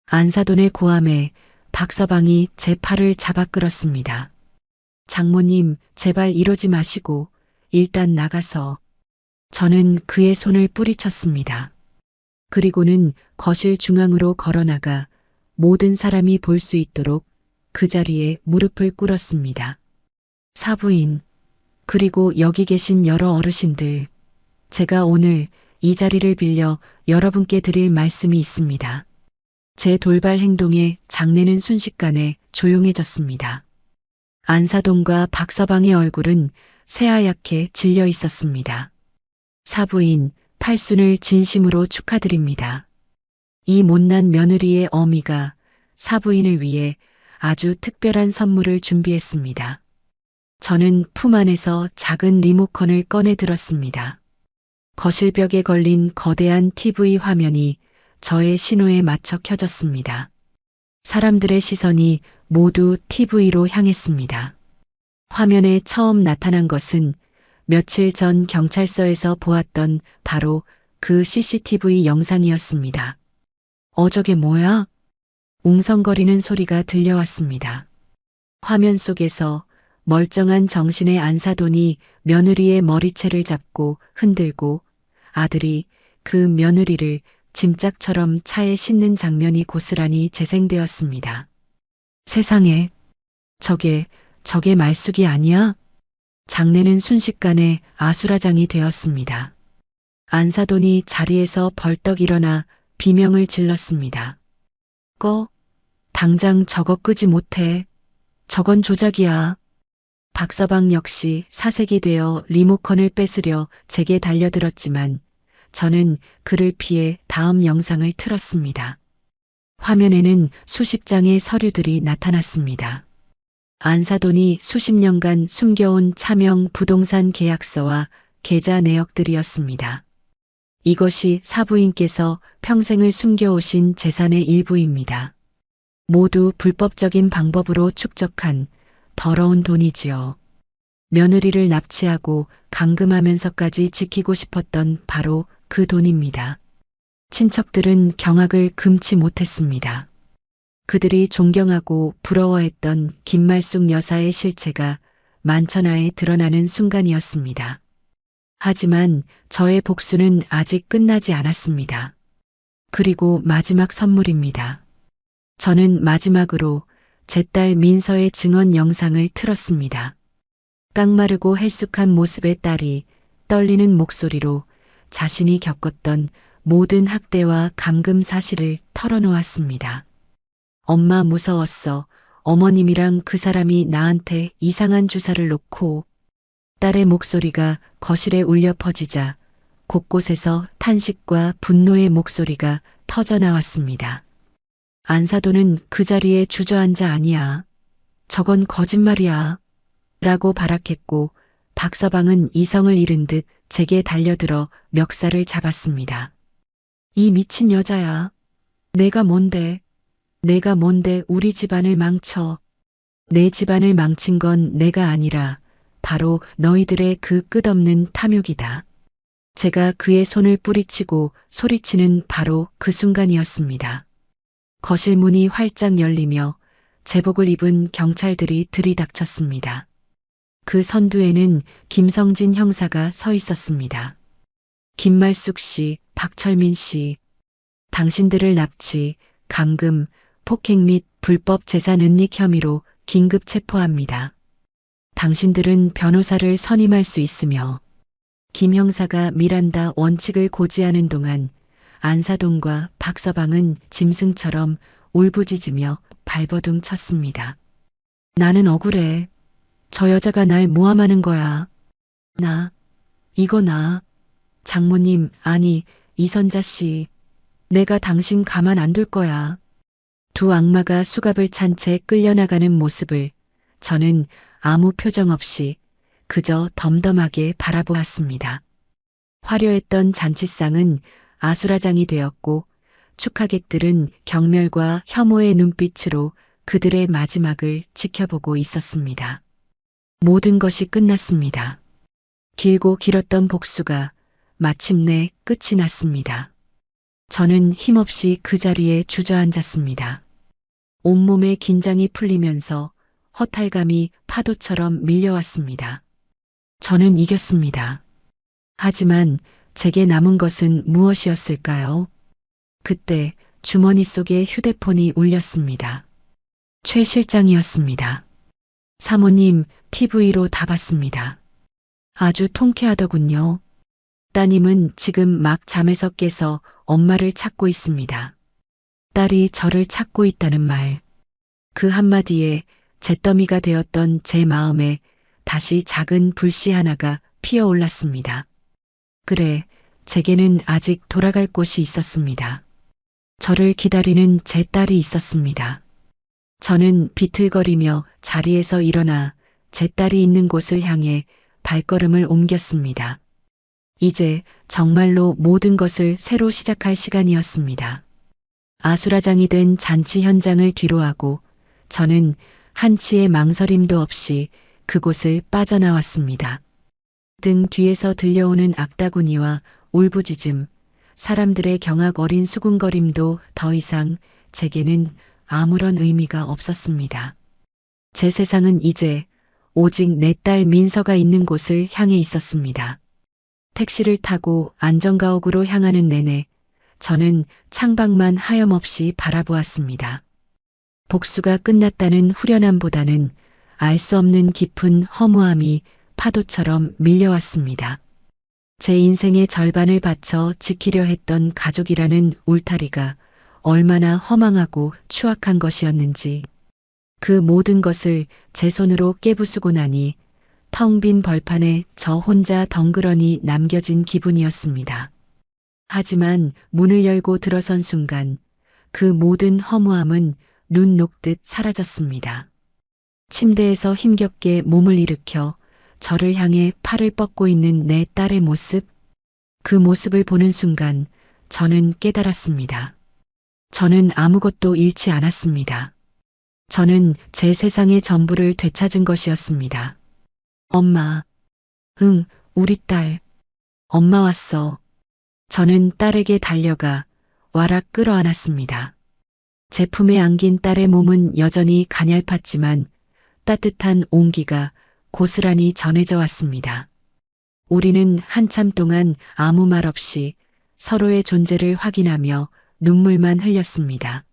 안사돈의 고함에 박서방이 제 팔을 잡아 끌었습니다. 장모님, 제발 이러지 마시고 일단 나가서. 저는 그의 손을 뿌리쳤습니다. 그리고는 거실 중앙으로 걸어나가 모든 사람이 볼 수 있도록 그 자리에 무릎을 꿇었습니다. 사부인, 그리고 여기 계신 여러 어르신들, 제가 오늘 이 자리를 빌려 여러분께 드릴 말씀이 있습니다. 제 돌발 행동에 장내는 순식간에 조용해졌습니다. 안사돈과 박서방의 얼굴은 새하얗게 질려 있었습니다. 사부인, 팔순을 진심으로 축하드립니다. 이 못난 며느리의 어미가 사부인을 위해 아주 특별한 선물을 준비했습니다. 저는 품 안에서 작은 리모컨을 꺼내 들었습니다. 거실벽에 걸린 거대한 TV 화면이 저의 신호에 맞춰 켜졌습니다. 사람들의 시선이 모두 TV로 향했습니다. 화면에 처음 나타난 것은 며칠 전 경찰서에서 보았던 바로 그 CCTV 영상이었습니다. 저게 뭐야? 웅성거리는 소리가 들려왔습니다. 화면 속에서 멀쩡한 정신의 안사돈이 며느리의 머리채를 잡고 흔들고 아들이 그 며느리를 짐짝처럼 차에 싣는 장면이 고스란히 재생되었습니다. 세상에, 저게 말숙이 아니야? 장내는 순식간에 아수라장이 되었습니다. 안사돈이 자리에서 벌떡 일어나 비명을 질렀습니다. 당장 저거 끄지 못해. 저건 조작이야. 박서방 역시 사색이 되어 리모컨을 뺏으려 제게 달려들었지만 저는 그를 피해 다음 영상을 틀었습니다. 화면에는 수십 장의 서류들이 나타났습니다. 안사돈이 수십 년간 숨겨온 차명 부동산 계약서와 계좌 내역들이었습니다. 이것이 사부인께서 평생을 숨겨오신 재산의 일부입니다. 모두 불법적인 방법으로 축적한 더러운 돈이지요. 며느리를 납치하고 감금하면서까지 지키고 싶었던 바로 그 돈입니다. 친척들은 경악을 금치 못했습니다. 그들이 존경하고 부러워했던 김말숙 여사의 실체가 만천하에 드러나는 순간이었습니다. 하지만 저의 복수는 아직 끝나지 않았습니다. 그리고 마지막 선물입니다. 저는 마지막으로 제 딸 민서의 증언 영상을 틀었습니다. 깡마르고 헬쑥한 모습의 딸이 떨리는 목소리로 자신이 겪었던 모든 학대와 감금 사실을 털어놓았습니다. 엄마 무서웠어. 어머님이랑 그 사람이 나한테 이상한 주사를 놓고. 딸의 목소리가 거실에 울려 퍼지자 곳곳에서 탄식과 분노의 목소리가 터져나왔습니다. 안사돈은 그 자리에 주저앉아 아니야. 저건 거짓말이야. 라고 발악했고 박서방은 이성을 잃은 듯 제게 달려들어 멱살을 잡았습니다. 이 미친 여자야. 내가 뭔데 우리 집안을 망쳐. 내 집안을 망친 건 내가 아니라 바로 너희들의 그 끝없는 탐욕이다. 제가 그의 손을 뿌리치고 소리치는 바로 그 순간이었습니다. 거실 문이 활짝 열리며 제복을 입은 경찰들이 들이닥쳤습니다. 그 선두에는 김성진 형사가 서 있었습니다. 김말숙 씨, 박철민 씨, 당신들을 납치, 감금, 폭행 및 불법 재산 은닉 혐의로 긴급 체포합니다. 당신들은 변호사를 선임할 수 있으며 김 형사가 미란다 원칙을 고지하는 동안 안사돈과 박서방은 짐승처럼 울부짖으며 발버둥 쳤습니다. 나는 억울해. 저 여자가 날 모함하는 거야. 나. 장모님, 아니, 이선자 씨. 내가 당신 가만 안 둘 거야. 두 악마가 수갑을 찬 채 끌려나가는 모습을 저는 아무 표정 없이 그저 덤덤하게 바라보았습니다. 화려했던 잔치상은 아수라장이 되었고 축하객들은 경멸과 혐오의 눈빛으로 그들의 마지막을 지켜보고 있었습니다. 모든 것이 끝났습니다. 길고 길었던 복수가 마침내 끝이 났습니다. 저는 힘없이 그 자리에 주저앉았습니다. 온몸의 긴장이 풀리면서 허탈감이 파도처럼 밀려왔습니다. 저는 이겼습니다. 하지만 제게 남은 것은 무엇이었을까요? 그때 주머니 속에 휴대폰이 울렸습니다. 최 실장이었습니다. 사모님, TV로 다 봤습니다. 아주 통쾌하더군요. 따님은 지금 막 잠에서 깨서 엄마를 찾고 있습니다. 딸이 저를 찾고 있다는 말. 그 한마디에 잿더미가 되었던 제 마음에 다시 작은 불씨 하나가 피어올랐습니다. 그래, 제게는 아직 돌아갈 곳이 있었습니다. 저를 기다리는 제 딸이 있었습니다. 저는 비틀거리며 자리에서 일어나 제 딸이 있는 곳을 향해 발걸음을 옮겼습니다. 이제 정말로 모든 것을 새로 시작할 시간이었습니다. 아수라장이 된 잔치 현장을 뒤로하고 저는 한치의 망설임도 없이 그곳을 빠져나왔습니다. 등 뒤에서 들려오는 악다구니와 울부짖음, 사람들의 경악 어린 수군거림도 더 이상 제게는 아무런 의미가 없었습니다. 제 세상은 이제 오직 내 딸 민서가 있는 곳을 향해 있었습니다. 택시를 타고 안전가옥으로 향하는 내내 저는 창밖만 하염없이 바라보았습니다. 복수가 끝났다는 후련함보다는 알 수 없는 깊은 허무함이 파도처럼 밀려왔습니다. 제 인생의 절반을 바쳐 지키려 했던 가족이라는 울타리가 얼마나 허망하고 추악한 것이었는지, 그 모든 것을 제 손으로 깨부수고 나니 텅 빈 벌판에 저 혼자 덩그러니 남겨진 기분이었습니다. 하지만 문을 열고 들어선 순간 그 모든 허무함은 눈 녹듯 사라졌습니다. 침대에서 힘겹게 몸을 일으켜 저를 향해 팔을 뻗고 있는 내 딸의 모습, 그 모습을 보는 순간 저는 깨달았습니다. 저는 아무것도 잃지 않았습니다. 저는 제 세상의 전부를 되찾은 것이었습니다. 엄마. 응, 우리 딸. 엄마 왔어. 저는 딸에게 달려가 와락 끌어안았습니다. 제 품에 안긴 딸의 몸은 여전히 가냘팠지만 따뜻한 온기가 고스란히 전해져 왔습니다. 우리는 한참 동안 아무 말 없이 서로의 존재를 확인하며 눈물만 흘렸습니다.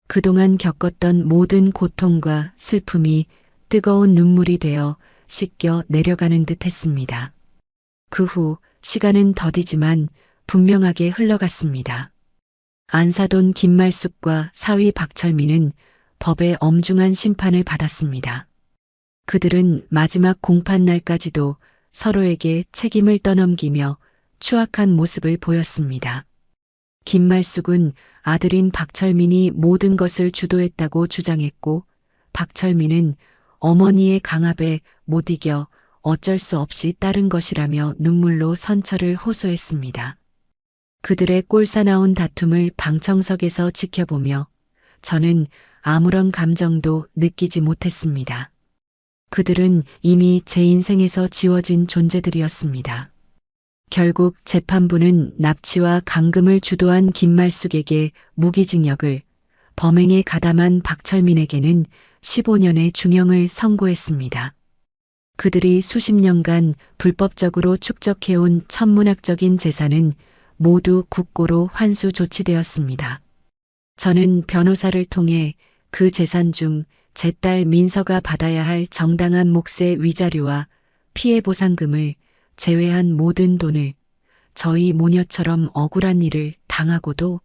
그동안 겪었던 모든 고통과 슬픔이 뜨거운 눈물이 되어 씻겨 내려가는 듯 했습니다. 그 후 시간은 더디지만 분명하게 흘러갔습니다. 안사돈 김말숙과 사위 박철민은 법의 엄중한 심판을 받았습니다. 그들은 마지막 공판 날까지도 서로에게 책임을 떠넘기며 추악한 모습을 보였습니다. 김말숙은 아들인 박철민이 모든 것을 주도했다고 주장했고, 박철민은 어머니의 강압에 못 이겨 어쩔 수 없이 따른 것이라며 눈물로 선처를 호소했습니다. 그들의 꼴사나운 다툼을 방청석에서 지켜보며 저는 아무런 감정도 느끼지 못했습니다. 그들은 이미 제 인생에서 지워진 존재들이었습니다. 결국 재판부는 납치와 감금을 주도한 김말숙에게 무기징역을, 범행에 가담한 박철민에게는 15년의 중형을 선고했습니다. 그들이 수십 년간 불법적으로 축적해온 천문학적인 재산은 모두 국고로 환수 조치되었습니다. 저는 변호사를 통해 그 재산 중 제 딸 민서가 받아야 할 정당한 몫의 위자료와 피해 보상금을 제외한 모든 돈을, 저희 모녀처럼 억울한 일을 당하고도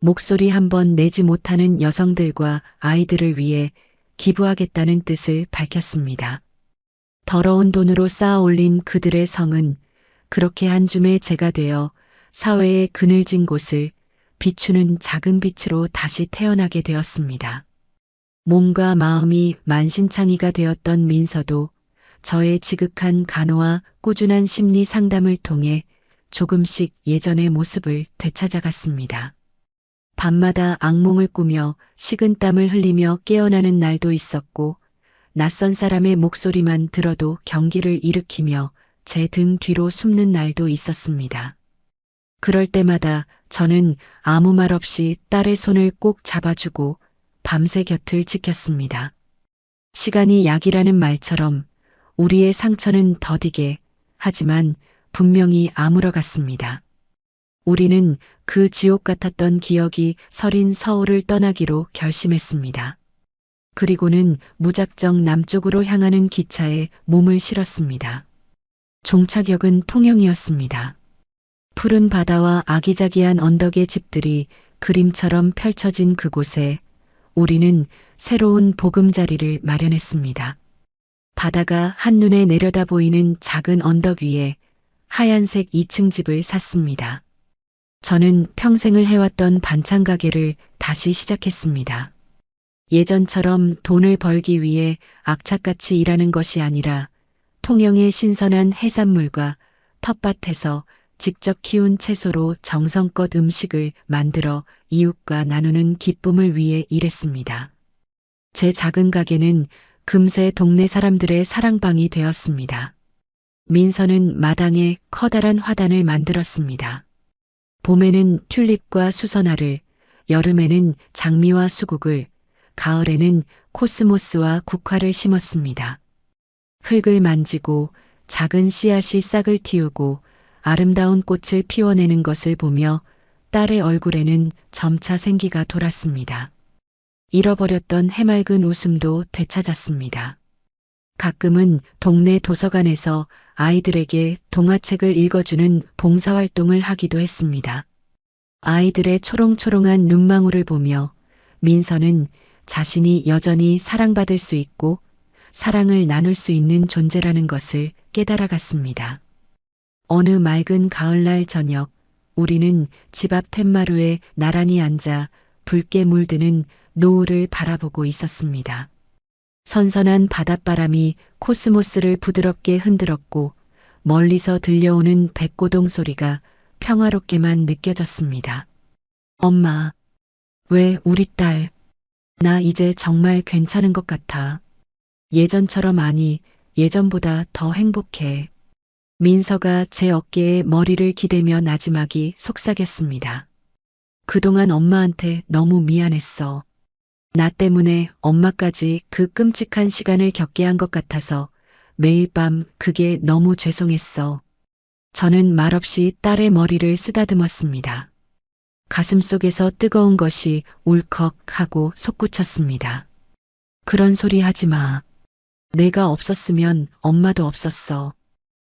목소리 한번 내지 못하는 여성들과 아이들을 위해 기부하겠다는 뜻을 밝혔습니다. 더러운 돈으로 쌓아 올린 그들의 성은 그렇게 한 줌의 재가 되어 사회의 그늘진 곳을 비추는 작은 빛으로 다시 태어나게 되었습니다. 몸과 마음이 만신창이가 되었던 민서도 저의 지극한 간호와 꾸준한 심리 상담을 통해 조금씩 예전의 모습을 되찾아갔습니다. 밤마다 악몽을 꾸며 식은땀을 흘리며 깨어나는 날도 있었고, 낯선 사람의 목소리만 들어도 경기를 일으키며 제 등 뒤로 숨는 날도 있었습니다. 그럴 때마다 저는 아무 말 없이 딸의 손을 꼭 잡아주고 밤새 곁을 지켰습니다. 시간이 약이라는 말처럼 우리의 상처는 더디게, 하지만 분명히 아물어갔습니다. 우리는 그 지옥 같았던 기억이 서린 서울을 떠나기로 결심했습니다. 그리고는 무작정 남쪽으로 향하는 기차에 몸을 실었습니다. 종착역은 통영이었습니다. 푸른 바다와 아기자기한 언덕의 집들이 그림처럼 펼쳐진 그곳에 우리는 새로운 보금자리를 마련했습니다. 바다가 한눈에 내려다 보이는 작은 언덕 위에 하얀색 2층 집을 샀습니다. 저는 평생을 해왔던 반찬 가게를 다시 시작했습니다. 예전처럼 돈을 벌기 위해 악착같이 일하는 것이 아니라 통영의 신선한 해산물과 텃밭에서 직접 키운 채소로 정성껏 음식을 만들어 이웃과 나누는 기쁨을 위해 일했습니다. 제 작은 가게는 금세 동네 사람들의 사랑방이 되었습니다. 민서는 마당에 커다란 화단을 만들었습니다. 봄에는 튤립과 수선화를, 여름에는 장미와 수국을, 가을에는 코스모스와 국화를 심었습니다. 흙을 만지고 작은 씨앗이 싹을 틔우고 아름다운 꽃을 피워내는 것을 보며 딸의 얼굴에는 점차 생기가 돌았습니다. 잃어버렸던 해맑은 웃음도 되찾았습니다. 가끔은 동네 도서관에서 아이들에게 동화책을 읽어주는 봉사활동을 하기도 했습니다. 아이들의 초롱초롱한 눈망울을 보며 민서는 자신이 여전히 사랑받을 수 있고 사랑을 나눌 수 있는 존재라는 것을 깨달아갔습니다. 어느 맑은 가을날 저녁, 우리는 집 앞 툇마루에 나란히 앉아 붉게 물드는 노을을 바라보고 있었습니다. 선선한 바닷바람이 코스모스를 부드럽게 흔들었고 멀리서 들려오는 백고동 소리가 평화롭게만 느껴졌습니다. 엄마, 왜 우리 딸, 나 이제 정말 괜찮은 것 같아. 예전처럼 아니, 예전보다 더 행복해. 민서가 제 어깨에 머리를 기대며 나지막이 속삭였습니다. 그동안 엄마한테 너무 미안했어. 나 때문에 엄마까지 그 끔찍한 시간을 겪게 한 것 같아서 매일 밤 그게 너무 죄송했어. 저는 말없이 딸의 머리를 쓰다듬었습니다. 가슴속에서 뜨거운 것이 울컥하고 솟구쳤습니다. 그런 소리 하지 마. 내가 없었으면 엄마도 없었어.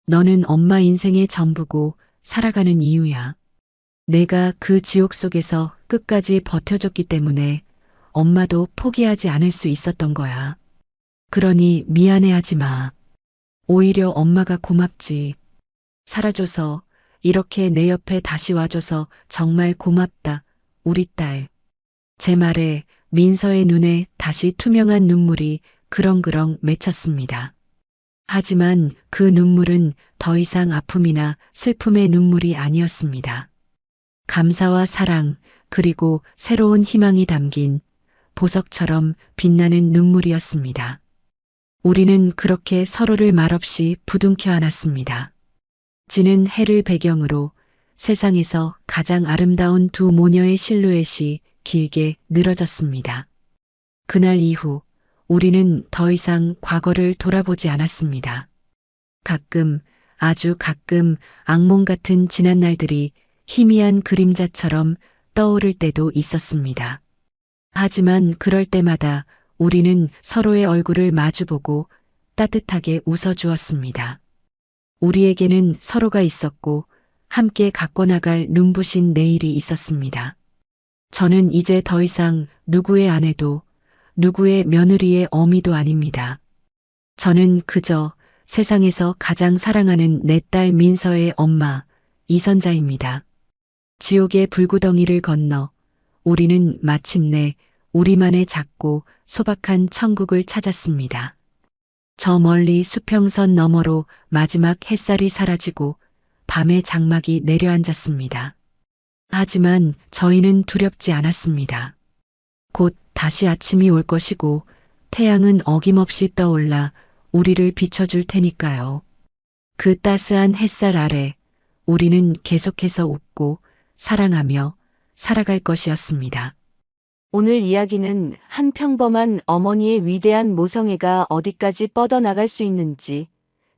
너는 엄마 인생의 전부고 살아가는 이유야. 내가 그 지옥 속에서 끝까지 버텨줬기 때문에 엄마도 포기하지 않을 수 있었던 거야. 그러니 미안해하지 마. 오히려 엄마가 고맙지. 살아줘서, 이렇게 내 옆에 다시 와줘서 정말 고맙다, 우리 딸. 제 말에 민서의 눈에 다시 투명한 눈물이 그렁그렁 맺혔습니다. 하지만 그 눈물은 더 이상 아픔이나 슬픔의 눈물이 아니었습니다. 감사와 사랑, 그리고 새로운 희망이 담긴 보석처럼 빛나는 눈물이었습니다. 우리는 그렇게 서로를 말없이 부둥켜 안았습니다. 지는 해를 배경으로 세상에서 가장 아름다운 두 모녀의 실루엣이 길게 늘어졌습니다. 그날 이후 우리는 더 이상 과거를 돌아보지 않았습니다. 가끔, 아주 가끔 악몽 같은 지난 날들이 희미한 그림자처럼 떠오를 때도 있었습니다. 하지만 그럴 때마다 우리는 서로의 얼굴을 마주보고 따뜻하게 웃어주었습니다. 우리에게는 서로가 있었고 함께 갖고 나갈 눈부신 내일이 있었습니다. 저는 이제 더 이상 누구의 아내도 누구의 며느리의 어미도 아닙니다. 저는 그저 세상에서 가장 사랑하는 내 딸 민서의 엄마, 이선자입니다. 지옥의 불구덩이를 건너 우리는 마침내 우리만의 작고 소박한 천국을 찾았습니다. 저 멀리 수평선 너머로 마지막 햇살이 사라지고 밤의 장막이 내려앉았습니다. 하지만 저희는 두렵지 않았습니다. 곧 다시 아침이 올 것이고 태양은 어김없이 떠올라 우리를 비춰줄 테니까요. 그 따스한 햇살 아래 우리는 계속해서 웃고 사랑하며 살아갈 것이었습니다. 오늘 이야기는 한 평범한 어머니의 위대한 모성애가 어디까지 뻗어나갈 수 있는지,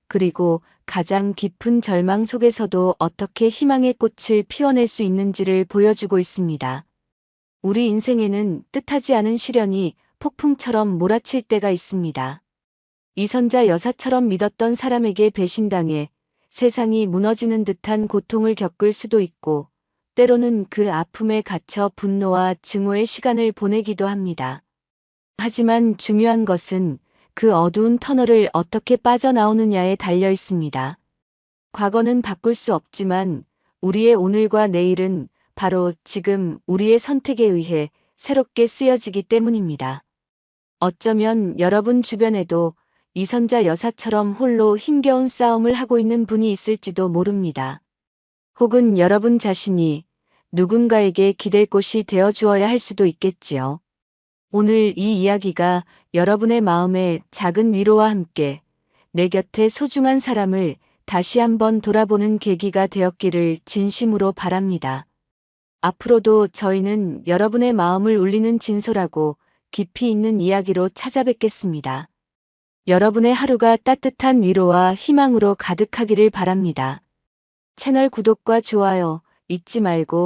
그리고 가장 깊은 절망 속에서도 어떻게 희망의 꽃을 피워낼 수 있는지를 보여주고 있습니다. 우리 인생에는 뜻하지 않은 시련이 폭풍처럼 몰아칠 때가 있습니다. 이선자 여사처럼 믿었던 사람에게 배신당해 세상이 무너지는 듯한 고통을 겪을 수도 있고, 때로는 그 아픔에 갇혀 분노와 증오의 시간을 보내기도 합니다. 하지만 중요한 것은 그 어두운 터널을 어떻게 빠져나오느냐에 달려 있습니다. 과거는 바꿀 수 없지만 우리의 오늘과 내일은 바로 지금 우리의 선택에 의해 새롭게 쓰여지기 때문입니다. 어쩌면 여러분 주변에도 이선자 여사처럼 홀로 힘겨운 싸움을 하고 있는 분이 있을지도 모릅니다. 혹은 여러분 자신이 누군가에게 기댈 곳이 되어 주어야 할 수도 있겠지요. 오늘 이 이야기가 여러분의 마음에 작은 위로와 함께 내 곁에 소중한 사람을 다시 한번 돌아보는 계기가 되었기를 진심으로 바랍니다. 앞으로도 저희는 여러분의 마음을 울리는 진솔하고 깊이 있는 이야기로 찾아뵙겠습니다. 여러분의 하루가 따뜻한 위로와 희망으로 가득하기를 바랍니다. 채널 구독과 좋아요 잊지 말고